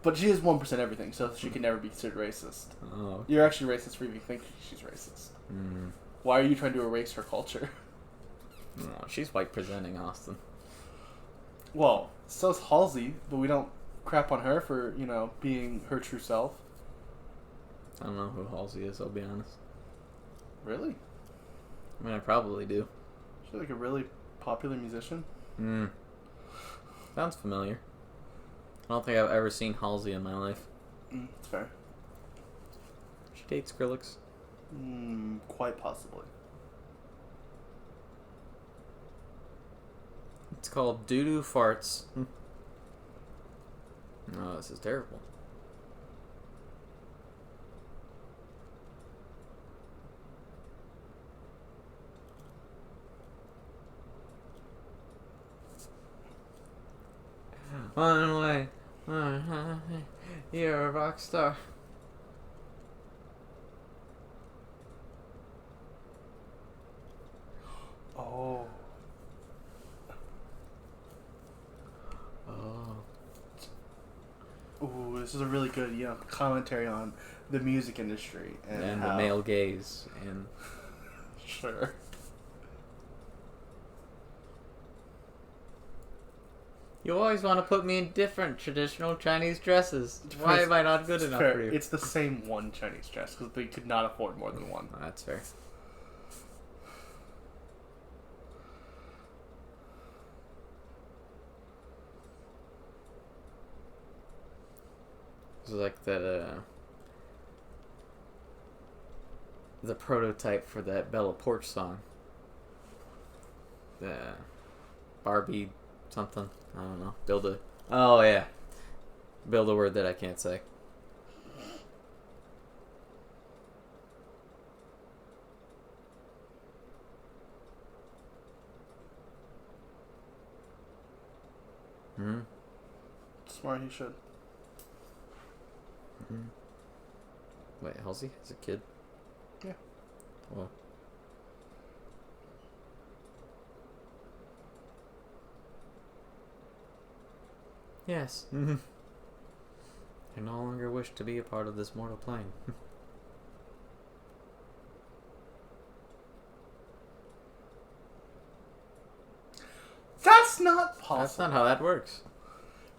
But she is 1% everything, so she can never be considered racist. Oh, okay. You're actually racist for even thinking she's racist. Why are you trying to erase her culture? No, she's white presenting, Austin. Well, so's Halsey, but we don't crap on her for, you know, being her true self. I don't know who Halsey is, I'll be honest. Really? I mean, I probably do. She's like a really popular musician. Sounds familiar. I don't think I've ever seen Halsey in my life. That's fair. She dates Skrillex. Quite possibly. It's called Doo-Doo Farts. Oh, this is terrible. One way. You're a rock star. Oh. Ooh, this is a really good, you know, commentary on the music industry And how... the male gaze. And Sure. you always want to put me in different traditional Chinese dresses. Why am I not good enough fair. for you? It's the same one Chinese dress because they could not afford more than one. Oh, that's fair. This is like the prototype for that Bella Porch song. The Barbie something. I don't know. Oh yeah. Build a word that I can't say. Smart, he should. Wait, Halsey has a kid? Yeah. Well. Yes. I no longer wish to be a part of this mortal plane. That's not possible. That's not how that works.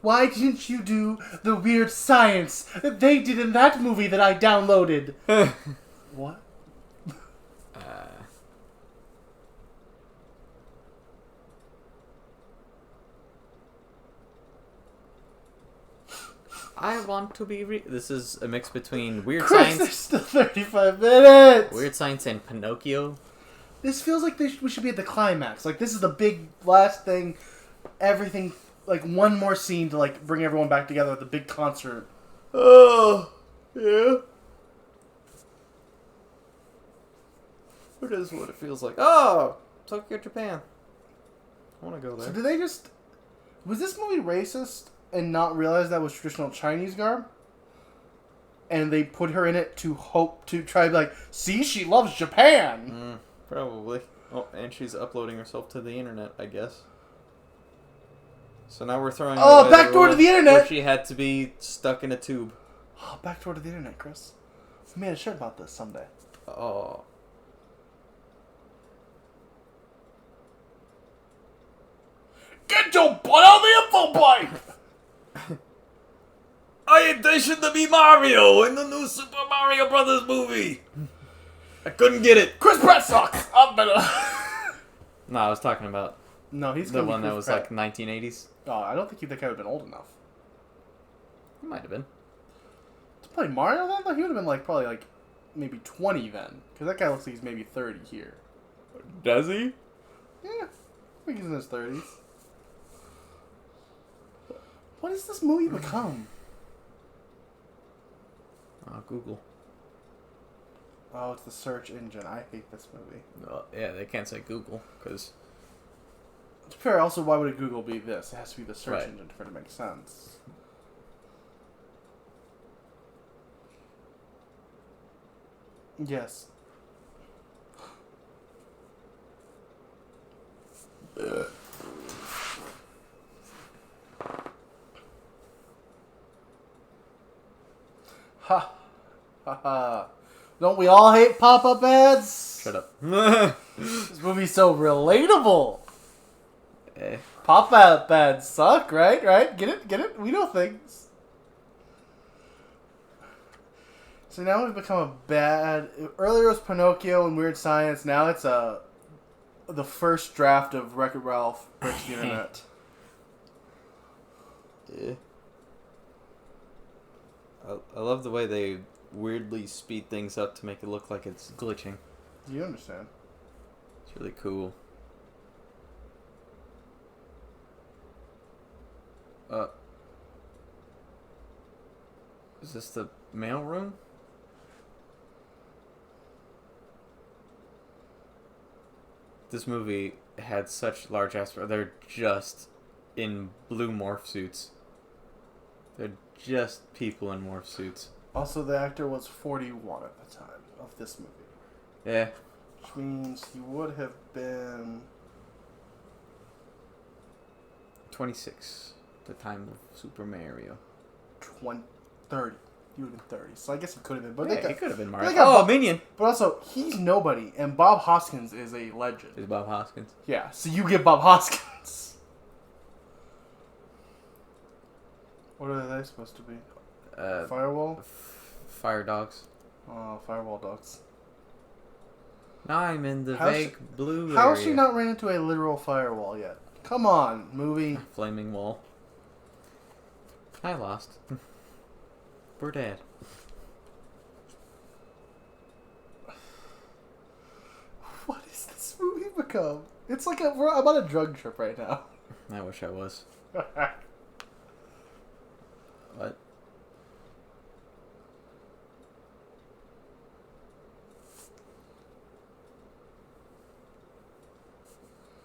Why didn't you do the weird science that they did in that movie that I downloaded? What? I want to be. This is a mix between weird Chris, science. there's still 35 minutes. Weird science and Pinocchio. This feels like we should be at the climax. Like this is the big last thing. Everything, like one more scene to like bring everyone back together at the big concert. Oh, yeah. It is what it feels like. Oh, Tokyo, Japan. I want to go there. So did they just? Was this movie racist and not realize that was traditional Chinese garb? And they put her in it to try to be like, see, she loves Japan. Probably. Oh, and she's uploading herself to the internet, I guess. So now we're throwing. Oh, backdoor to the internet. Where she had to be stuck in a tube. Oh, backdoor to the internet, Chris. We made a shirt about this someday. Oh. Get your butt on the info bike! I auditioned to be Mario in the new Super Mario Brothers movie. I couldn't get it. Chris Pratt sucks! I'm better. No, I was talking about No, he's the gonna be one that Chris was Pratt. like 1980s. Oh, I don't think that guy would have been old enough. He might have been. To play Mario then? He would have been like probably like maybe 20 then. Because that guy looks like he's maybe 30 here. Does he? Yeah, I think he's in his 30s. What has this movie become? Google. Oh, it's the search engine. I hate this movie. Yeah, they can't say Google because. To be fair, also, why would a Google be this? It has to be the search Right. engine for it to make sense. Yes. Ha. Ha ha. Don't we all hate pop-up ads? Shut up. This movie's so relatable. Eh. Pop-up ads suck, right? Right? Get it? Get it? We know things. So now we've become a bad... Earlier it was Pinocchio and Weird Science. Now it's the first draft of Wreck-It Ralph breaks the internet. Yeah. I love the way they weirdly speed things up to make it look like it's glitching. You understand? It's really cool. Is this the mail room? This movie had such large ass. They're just in blue morph suits. They're just people in morph suits. Also, the actor was 41 at the time of this movie. Yeah. Which means he would have been... 26. The time of Super Mario. 30. He would have been 30. So I guess he could have been. But Yeah, they got, he could have been they Mario. got Oh, Bob- Minion! But also, he's nobody, and Bob Hoskins is a legend. Is Bob Hoskins. Yeah, so you get Bob Hoskins. What are they supposed to be? Firewall? Fire dogs. Oh, firewall dogs. Now I'm in the How's vague blue How area. has she not ran into a literal firewall yet? Come on, movie. Flaming wall. I lost. We're dead. What is this movie become? It's like I'm on a drug trip right now. I wish I was. What?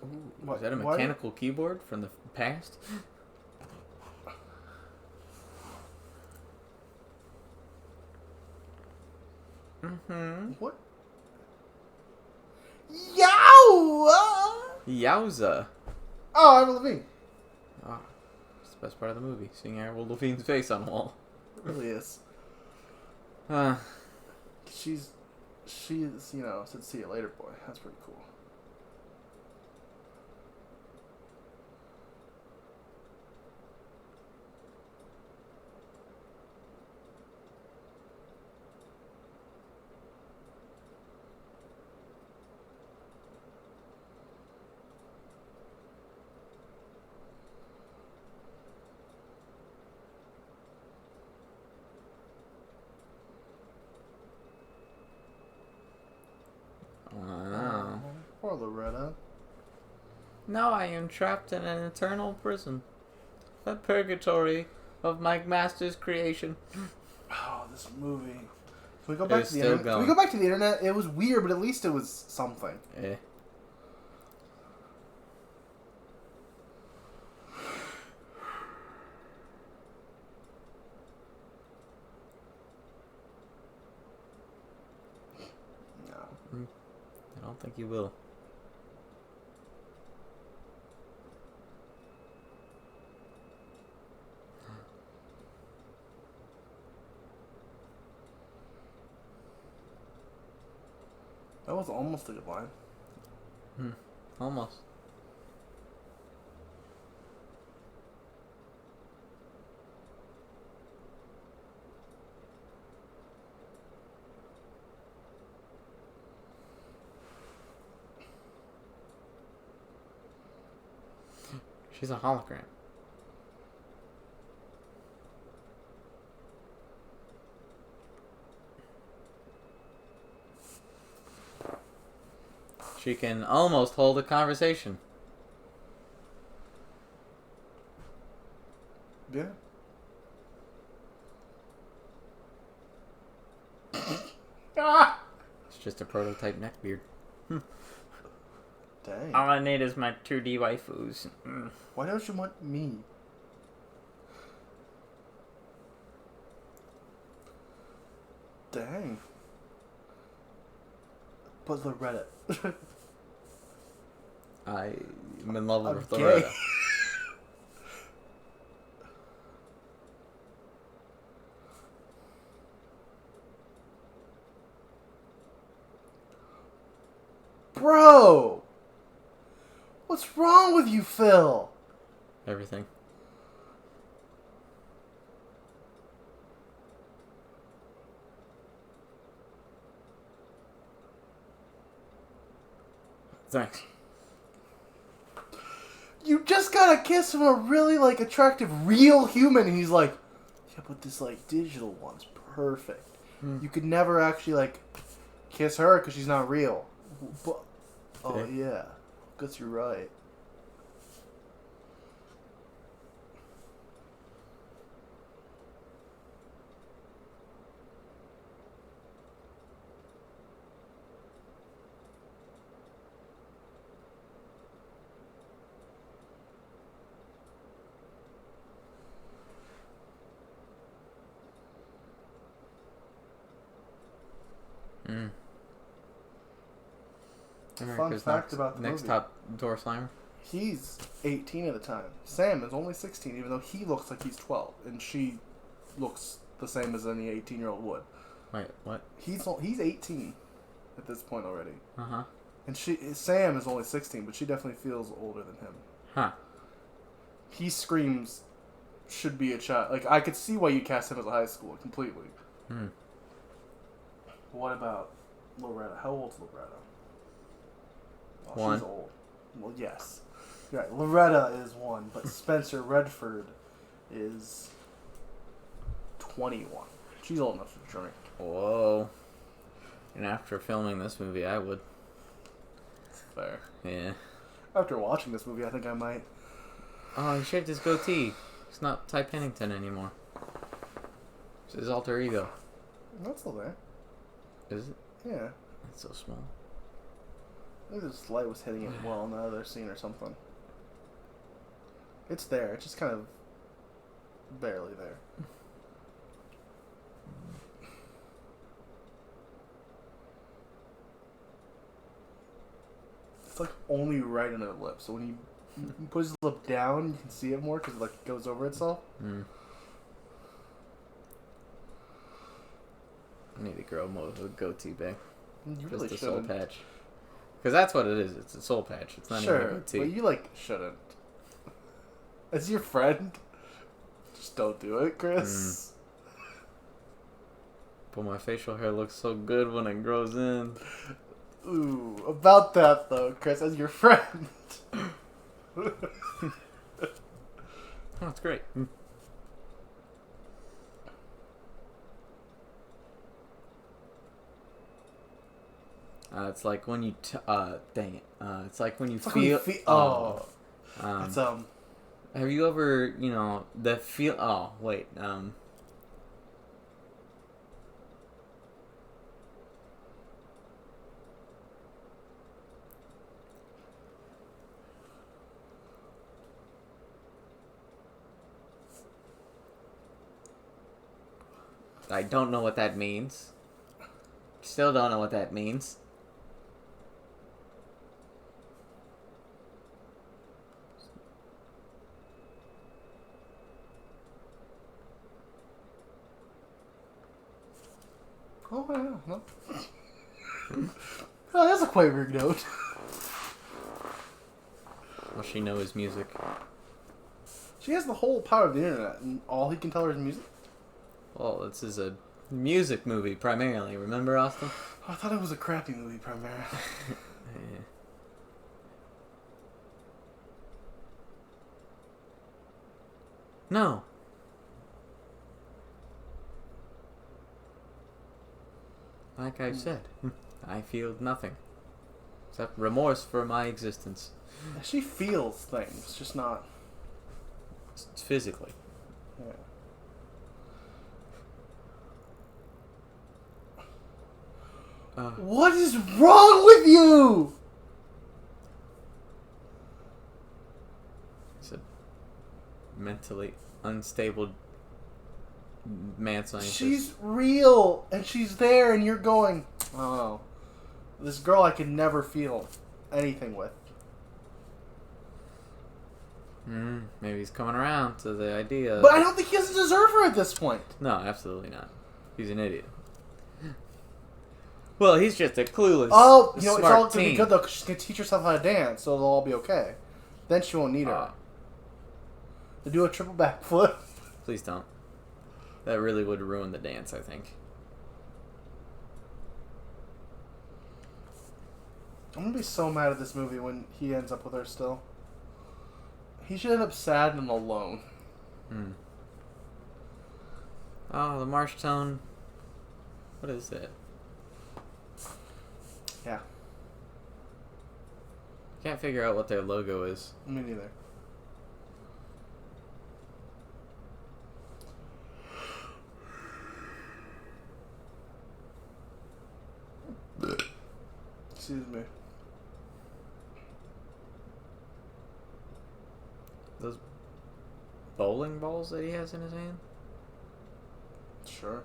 Ooh, is that a mechanical keyboard from the past? Mm-hmm. What? Yow! Yowza. Oh, Avril Lavigne. Oh, it's Best part of the movie, seeing Avril Lavigne's face on the wall. It really is. Uh, She's, said see you later, boy. That's pretty cool. Poor Loretta. Now I am trapped in an eternal prison. The purgatory of my master's creation. Oh, this movie. Can we go back to the still internet? going. Can we go back to the internet? It was weird, but at least it was something. Eh. No. I don't think you will. That was almost a good line. Almost. She's a hologram. She can almost hold a conversation. Yeah. Ah! It's just a prototype neckbeard. Dang. All I need is my 2D waifus. Why don't you want me? Dang. But Loretta. I'm in love I'm with gay. Loretta. Bro! What's wrong with you, Phil? Everything. Thanks. You just got a kiss from a really, attractive, real human, and he's like, yeah, but this, digital one's perfect. You could never actually, kiss her because she's not real. But, oh, yeah. Guess you're right. Fun fact about the next movie. top door slammer. He's 18 at the time. Sam is only 16, even though he looks like he's 12, and she looks the same as any 18-year-old would. Wait, what? He's 18 at this point already, Uh-huh. and Sam is only 16, but she definitely feels older than him. Huh. He screams, should be a child. I could see why you cast him as a high schooler completely. What about Loretta? How old's Loretta? Oh, 1. She's old. Well, yes. You're right. Loretta is 1, but Spencer Redford is 21. She's old enough to drink. Whoa. And after filming this movie, I would. Fair. Yeah. After watching this movie, I think I might. Oh, he shaved his goatee. He's not Ty Pennington anymore. It's his alter ego. That's still there. Is it? Yeah. It's so small. I think this light was hitting it well in the other scene or something. It's there. It's just kind of barely there. It's only right under the lip. So when you You put his lip down, you can see it more because like it goes over itself. Mm. I need to grow more of a goatee back. You really Just a soul shouldn't. patch. Because that's what it is. It's a soul patch. It's not even a goatee. But you like shouldn't. As your friend, just don't do it, Chris. But my facial hair looks so good when it grows in. Ooh, about that though, Chris, as your friend. Oh, it's great. It's like when you dang it. It's like when you feel. It's Have you ever, the feel? Oh wait. I don't know what that means. Still don't know what that means. Oh, yeah. No. Oh, that's a quavering note. All she knows is music. She has the whole power of the internet, and all he can tell her is music. Well, this is a music movie primarily. Remember, Austin? I thought it was a crappy movie primarily. Yeah. No. Like I've said, I feel nothing. Except remorse for my existence. She feels things, just not... It's physically. Yeah. What is wrong with you? It's a mentally unstable mad scientist. She's real, and she's there, and you're going, oh, this girl I could never feel anything with. Maybe he's coming around to the idea. But I don't think he doesn't deserve her at this point. No, absolutely not. He's an idiot. Well, he's just a clueless, Oh, it's all smart going to be teen. good, though, because she's going to teach herself how to dance, so it'll all be okay. Then she won't need her. To do a triple backflip. Please don't. That really would ruin the dance, I think. I'm going to be so mad at this movie when he ends up with her still. He should end up sad and alone. Oh, the marsh tone. What is that? Yeah. Can't figure out what their logo is. Me neither. Excuse me. Those bowling balls that he has in his hand? Sure.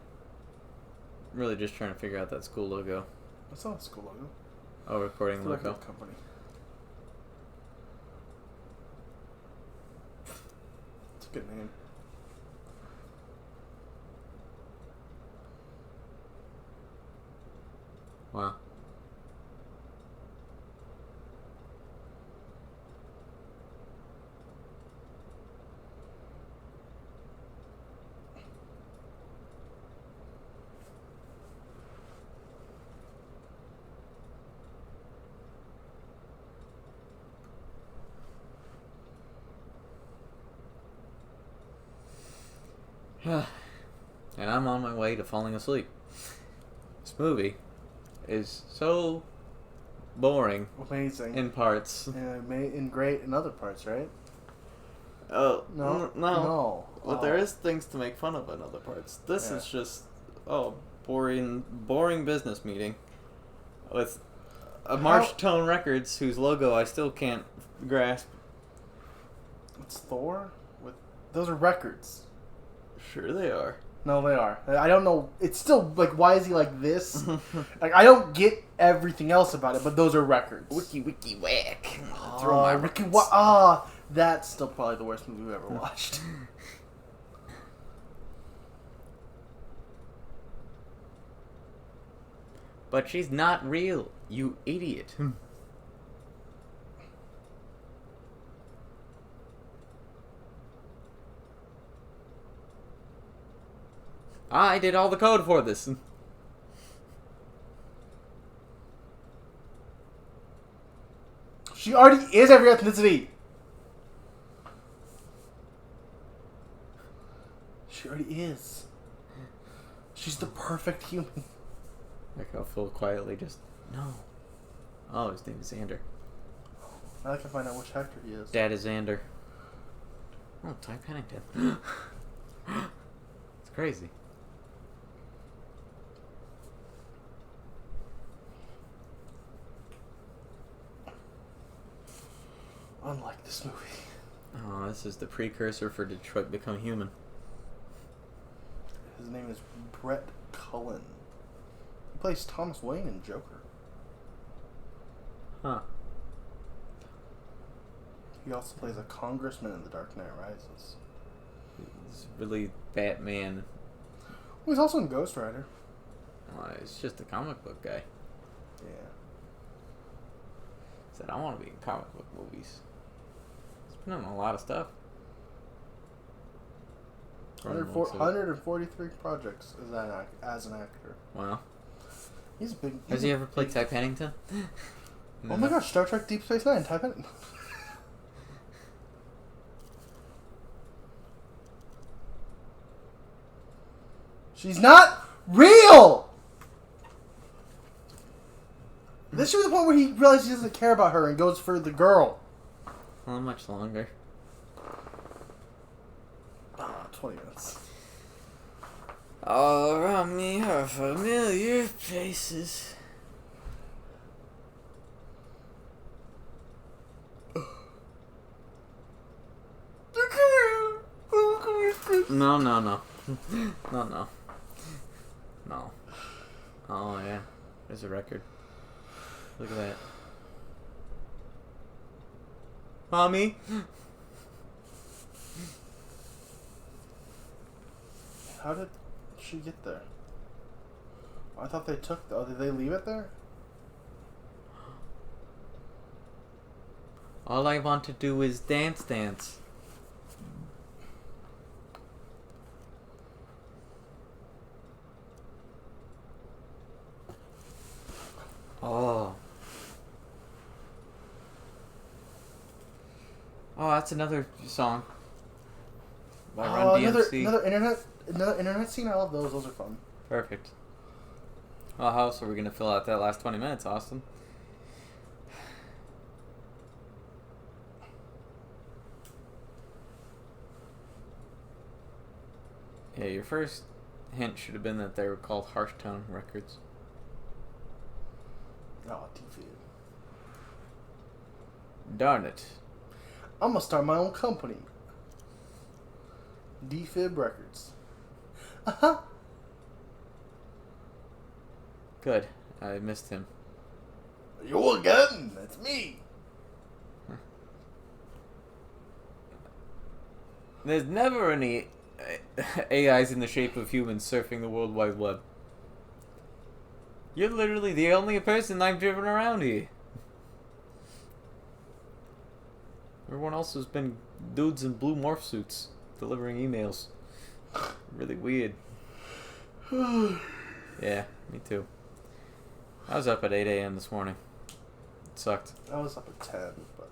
I'm really just trying to figure out that school logo. That's not a school logo. Oh, recording It's a logo. record company. It's a good name. Wow. And I'm on my way to falling asleep. This movie is so boring Amazing. in parts. And great in other parts, right? Oh, No. no. But there Oh. is things to make fun of in other parts. This Yeah. is just, boring business meeting with a Marsh Tone Records whose logo I still can't grasp. It's Thor? Those are records. Sure they are. No, they are. I don't know. It's still like, why is he like this? Like, I don't get everything else about it, but those are records. Wiki whack. That's still probably the worst movie we've ever watched. But she's not real, you idiot. I did all the code for this. She already is every ethnicity. She already is. She's the perfect human. Like how Phil quietly just, no. Oh, his name is Xander. I like to find out which actor he is. Dad is Xander. Oh, Ty Pennington. It's crazy. Unlike this movie. Oh, this is the precursor for Detroit Become Human. His name is Brett Cullen. He plays Thomas Wayne in Joker. Huh. He also plays a congressman in The Dark Knight Rises. He's really Batman. Well, he's also in Ghost Rider. He's just a comic book guy. Yeah. Said, I want to be in comic book movies. He's been in a lot of stuff. 143 projects as an actor. Wow. He's a big... Has he ever played Ty Pennington? Oh my gosh, Star Trek Deep Space Nine, Ty Pennington. She's not real! This should be the point where he realizes he doesn't care about her and goes for the girl. How much longer? 20 minutes. All around me are familiar faces. No. No. Oh, yeah. There's a record. Look at that. Mommy? How did she get there? I thought they took... Oh, did they leave it there? All I want to do is dance. Oh. Oh, that's another song. By Run DMC. Another internet scene. I love those. Those are fun. Perfect. Well, how else are we going to fill out that last 20 minutes, Austin? Yeah, your first hint should have been that they were called Harsh Tone Records. Oh, TV. Darn it. I'm gonna start my own company. DFib Records. Good. I missed him. You're again. That's me. There's never any AIs in the shape of humans surfing the World Wide Web. You're literally the only person I've driven around here. Everyone else has been dudes in blue morph suits delivering emails. Really weird. Yeah, me too. I was up at 8 a.m. this morning. It sucked. I was up at 10, but...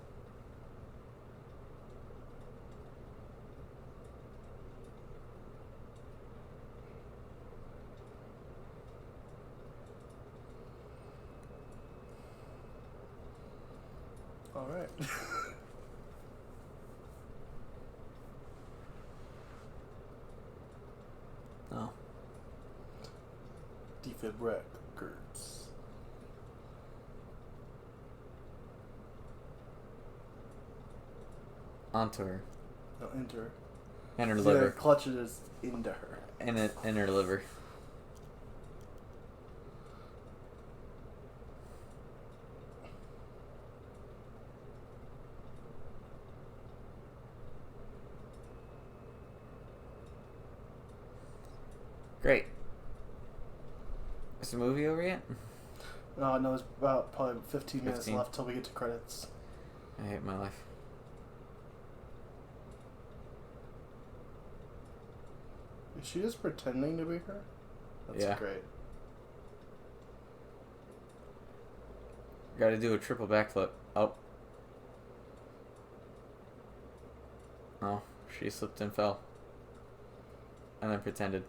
Alright. Oh. DFib Records. Onto her. No, enter her. And her See, liver. clutches into her. in her liver. Great. Is the movie over yet? No, there's about probably 15 minutes 15? left till we get to credits. I hate my life. Is she just pretending to be her? That's Yeah. great. Got to do a triple backflip. Oh. Oh, she slipped and fell. And then pretended.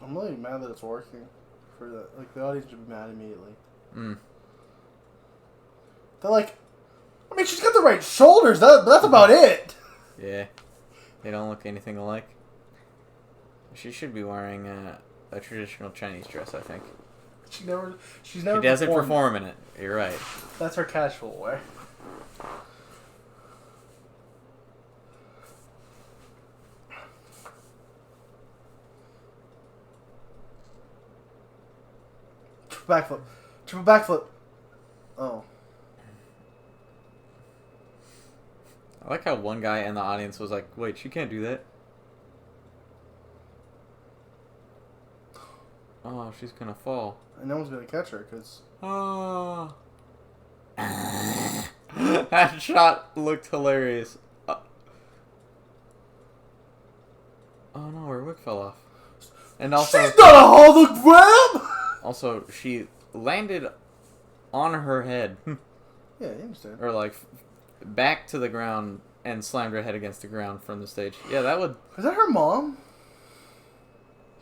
I'm really mad that it's working. For the the audience should be mad immediately. They're like, I mean, she's got the right shoulders. That's about it. Yeah. They don't look anything alike. She should be wearing a traditional Chinese dress, I think. She's never. She doesn't perform in it. You're right. That's her casual wear. Backflip. Triple backflip. Oh. I like how one guy in the audience was like, wait, she can't do that. Oh, she's gonna fall. And no one's gonna catch her because. Oh. That shot looked hilarious. Oh no, her wig fell off. And also, she's not a hologram! also, she landed on her head. Yeah, I understand. Or like back to the ground and slammed her head against the ground from the stage. Yeah, that would. Is that her mom?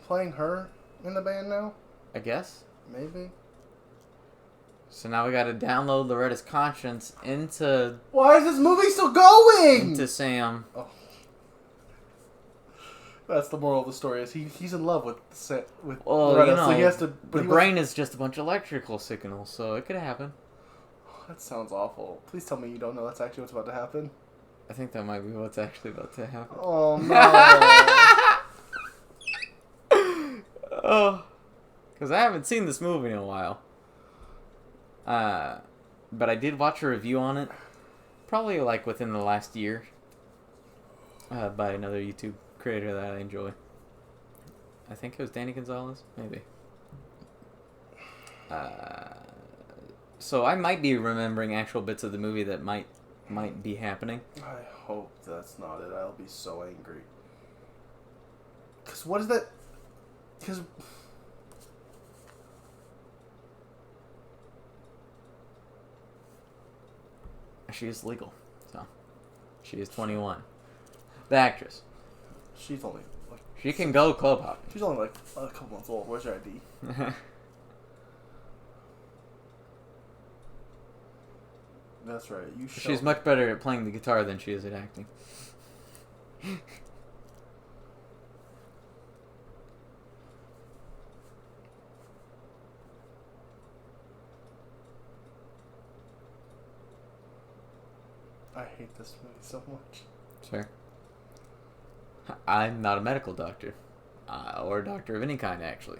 Playing her in the band now? I guess. Maybe. So now we gotta download Loretta's conscience into Why is this movie still going? into Sam. Oh. That's the moral of the story. Is he's in love with Well, Loretta, you know, so he has to. the brain is just a bunch of electrical signals, so it could happen. That sounds awful. Please tell me you don't know that's actually what's about to happen. I think that might be what's actually about to happen. Oh no! Oh, because I haven't seen this movie in a while. But I did watch a review on it, probably like within the last year, by another YouTube creator that I enjoy. I think it was Danny Gonzalez, maybe. So I might be remembering actual bits of the movie that might be happening. I hope that's not it. I'll be so angry. Cause what is that? Cause. She is legal, so she is 21. The actress. She's only like. She can go club hopping. She's only like a couple months old. Where's her ID? That's right. You. She's much better at playing the guitar than she is at acting. I hate this movie so much. Sure. I'm not a medical doctor. Or a doctor of any kind, actually.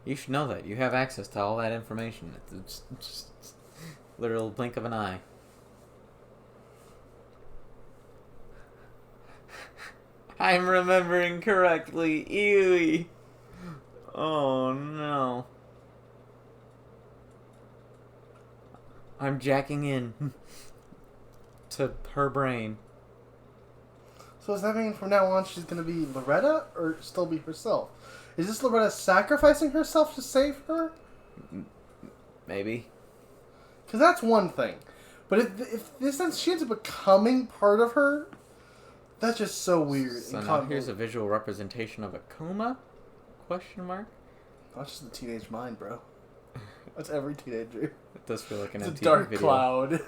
You should know that. You have access to all that information. It's just literal blink of an eye. I'm remembering correctly. Ew. Oh no. I'm jacking in to her brain. So does that mean from now on she's gonna be Loretta or still be herself? Is this Loretta sacrificing herself to save her? Maybe. Because that's one thing. But if this ends, she ends up becoming part of her, that's just so weird. So now here's a visual representation of a coma? Question mark? That's just the teenage mind, bro. That's every teenager. It does feel like an It's MTV a dark video. cloud.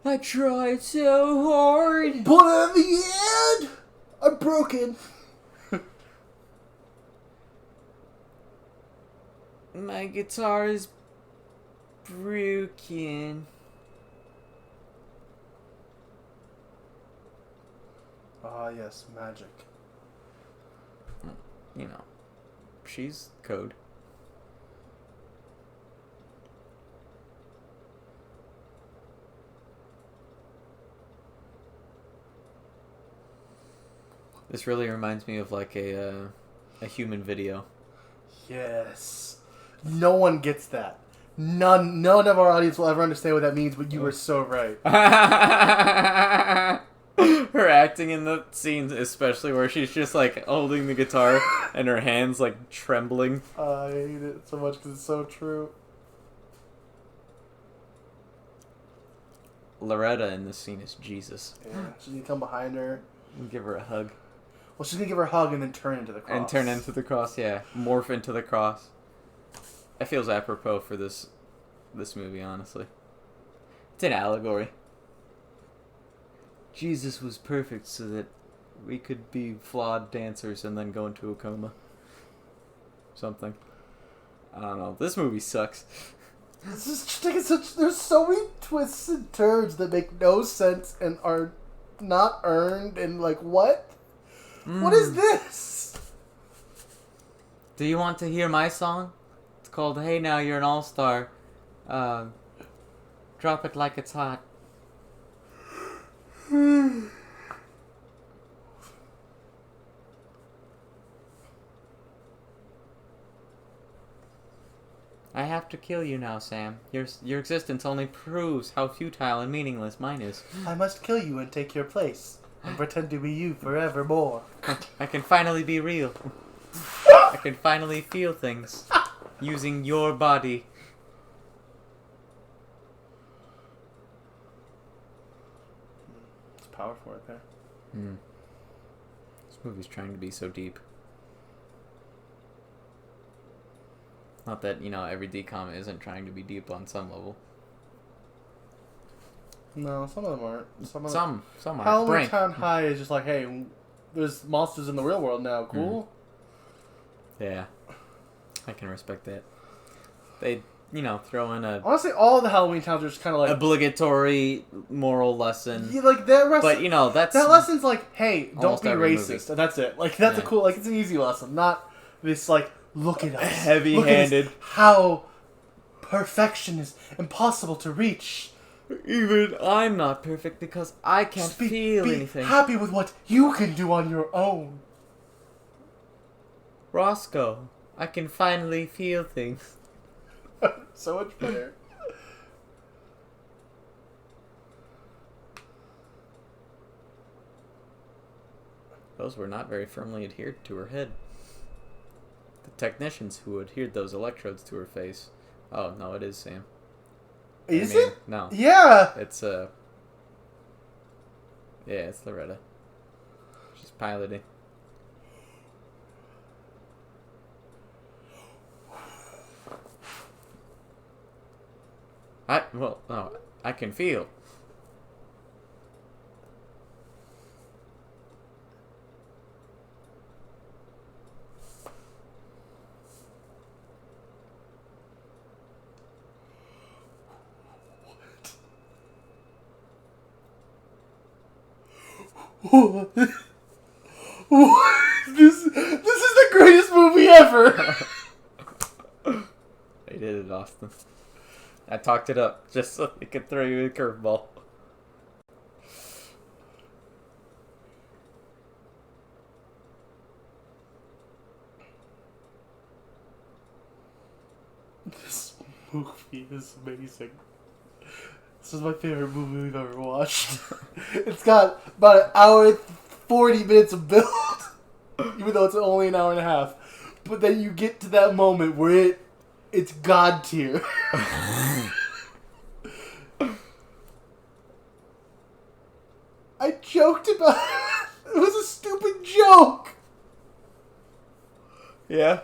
I tried so hard. But in the end, I'm broken. My guitar is broken. Ah, yes, magic. You know, she's code. This really reminds me of like a human video. Yes. No one gets that. None of our audience will ever understand what that means, but you were so right. Her acting in the scenes, especially where she's just like holding the guitar and her hands like trembling. I hate it so much because it's so true. Loretta in this scene is Jesus. Yeah, she's gonna come behind her. And give her a hug. Well, she's gonna give her a hug and then turn into the cross. And turn into the cross, yeah. Morph into the cross. It feels apropos for this movie, honestly. It's an allegory. Jesus was perfect so that we could be flawed dancers and then go into a coma. Something. I don't know. This movie sucks. It's just taking such. There's so many twists and turns that make no sense and are not earned. And like, what? What is this? Do you want to hear my song? It's called "Hey Now You're an All-Star." Drop it like it's hot. I have to kill you now, Sam. Your existence only proves how futile and meaningless mine is. I must kill you and take your place and pretend to be you forevermore. I can finally be real. I can finally feel things using your body. It's powerful right there. This movie's trying to be so deep. Not that, every DCOM isn't trying to be deep on some level. No, some of them aren't. Some are. Halloween Town High is just like, hey, there's monsters in the real world now. Cool? Yeah. I can respect that. They, throw in a Honestly, all the Halloween towns are just kind of like obligatory moral lesson. Yeah, like that. But that's that lesson's like, hey, don't be racist, movie. and that's it. Like that's a cool, like it's an easy lesson, not this like look at us, heavy-handed. Look at us, how perfection is impossible to reach. Even I'm not perfect because I can't feel be anything. Happy with what you can do on your own. Roscoe, I can finally feel things. So much better. Those were not very firmly adhered to her head. The technicians who adhered those electrodes to her face. Oh, no, it is Sam. Is it? No. Yeah. It's, yeah, it's Loretta. She's piloting. I can feel. What? This is the greatest movie ever. They did it, Austin. I talked it up just so they could throw you a curveball. This movie is amazing. This is my favorite movie we've ever watched. It's got about an hour and 40 minutes of build, even though it's only an hour and a half. But then you get to that moment where it's God tier. I joked about it. It was a stupid joke. Yeah.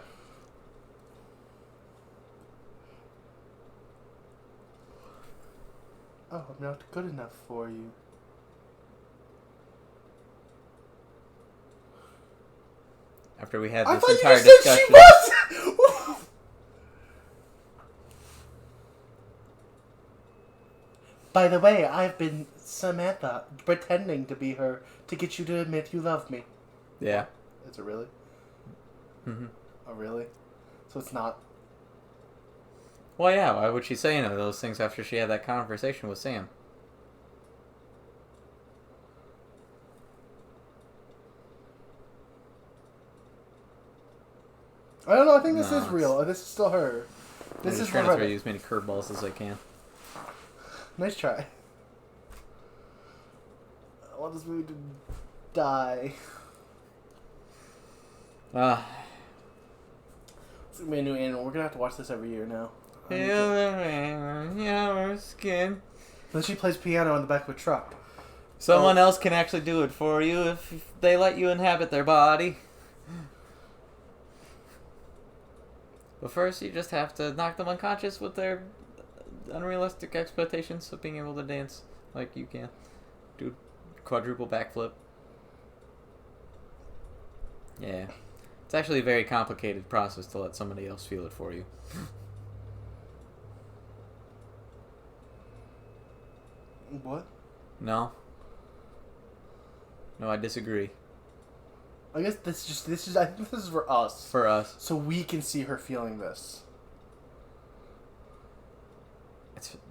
Oh, I'm not good enough for you. After we had I this thought entire you just said discussion. she was! By the way, I've been Samantha, pretending to be her to get you to admit you love me. Yeah. Is it really? Mm-hmm. Oh, really? So it's not... Well, yeah, why would she say any of those things after she had that conversation with Sam? I don't know, I think this No, is real. This is still her. This I'm is just trying the to throw Reddit. you as many curveballs as I can. Nice try. I want this movie to die. It's gonna be a new annual. We're gonna have to watch this every year now. Your skin. Then she plays piano on the back of a truck. Someone else can actually do it for you if they let you inhabit their body. But first, you just have to knock them unconscious with their unrealistic expectations of being able to dance like you can. Do quadruple backflip. Yeah. It's actually a very complicated process to let somebody else feel it for you. What? No. No, I disagree. I guess I think this is for us. For us. So we can see her feeling this.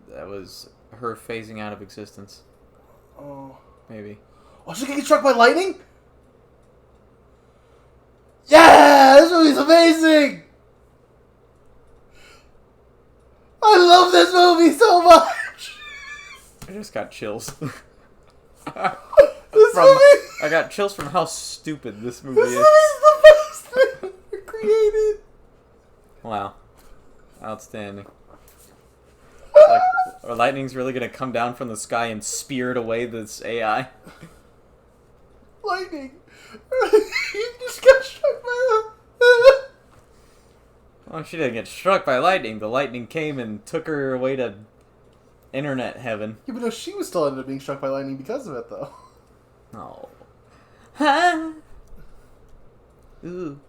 That was her phasing out of existence. Oh. Maybe. Oh, she's gonna get struck by lightning? Yeah! This movie's amazing! I love this movie so much! I just got chills. This movie... I got chills from how stupid this movie This is. movie's the best thing ever created! Wow. Outstanding. Like, or lightning's really gonna come down from the sky and spirit away this AI. Lightning! You just got struck by the... Well, she didn't get struck by lightning. The lightning came and took her away to internet heaven. Yeah, but no, she was still ended up being struck by lightning because of it, though. Oh. Huh? Ooh.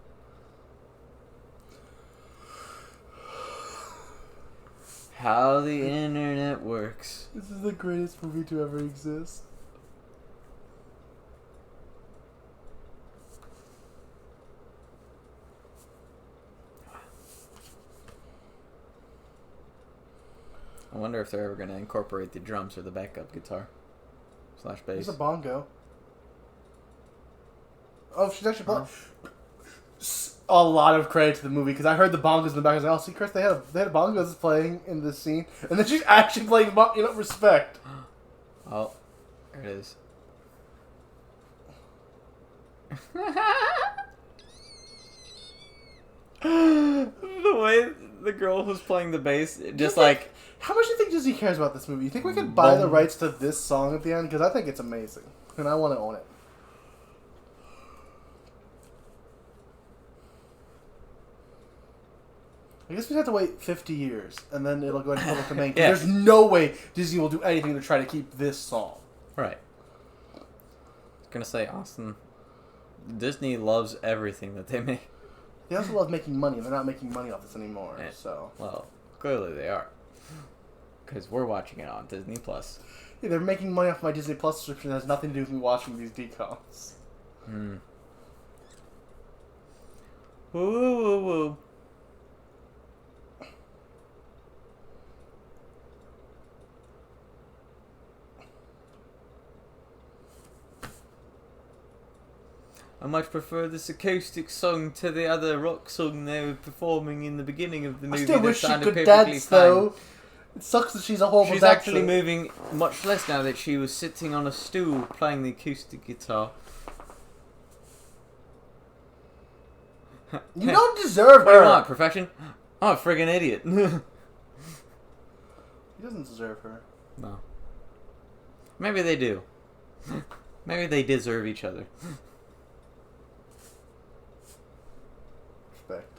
How the internet works. This is the greatest movie to ever exist. I wonder if they're ever going to incorporate the drums or the backup guitar / bass. There's a bongo. Oh, she's actually playing. A lot of credit to the movie because I heard the bongos in the back. I was like, "Oh, see, Chris, they had bongos playing in this scene," and then she's actually playing. Respect. Oh, there it is. The way the girl who's playing the bass, just like. How much do you think Disney cares about this movie? You think we could buy the rights to this song at the end? Because I think it's amazing, and I want to own it. I guess we'd have to wait 50 years, and then it'll go into public domain. Yeah. There's no way Disney will do anything to try to keep this song. Right. I was gonna say, Austin, Disney loves everything that they make. They also love making money, and they're not making money off this anymore. Yeah. So Well, clearly they are. Because we're watching it on Disney+. yeah, they're making money off my Disney Plus subscription. That has nothing to do with me watching these DCOMs. Hmm. Woo woo woo woo. I much prefer this acoustic song to the other rock song they were performing in the beginning of the movie. I still that wish she sounded could perfectly dance, fine. though. It sucks that she's a horrible She's dancer. actually moving much less now that she was sitting on a stool playing the acoustic guitar. You don't deserve What do you her. want, perfection? I'm a friggin' idiot. He doesn't deserve her. No. Maybe they do. Maybe they deserve each other. Respect.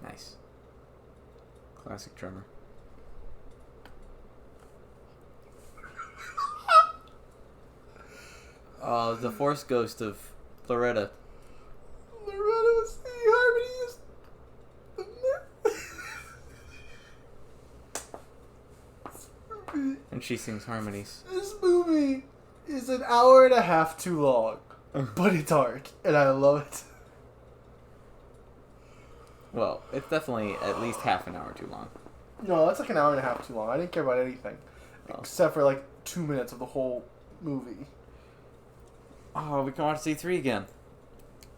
Nice. Classic drummer. The Force Ghost of Loretta. Loretta was the harmonies. And she sings harmonies. This movie is an hour and a half too long, but it's dark, and I love it. Well, it's definitely at least half an hour too long. No, that's like an hour and a half too long. I didn't care about anything, except for like 2 minutes of the whole movie. Oh, we can watch C3 again.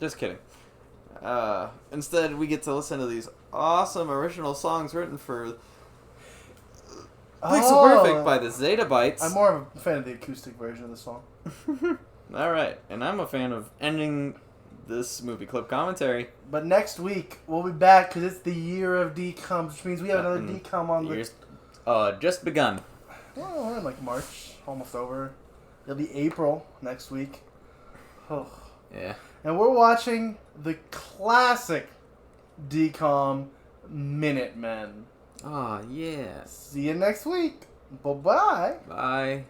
Just kidding. Instead, we get to listen to these awesome original songs written for Pixel Perfect by the Zeta Bytes. I'm more of a fan of the acoustic version of the song. Alright, and I'm a fan of ending this movie clip commentary. But next week, we'll be back because it's the Year of DCOMs, which means we have another DCOM on the... Just begun. Well, we're in like March, almost over. It'll be April next week. Oh. Yeah. And we're watching the classic DCOM Minutemen. Oh, yeah. See you next week. Bye-bye. Bye.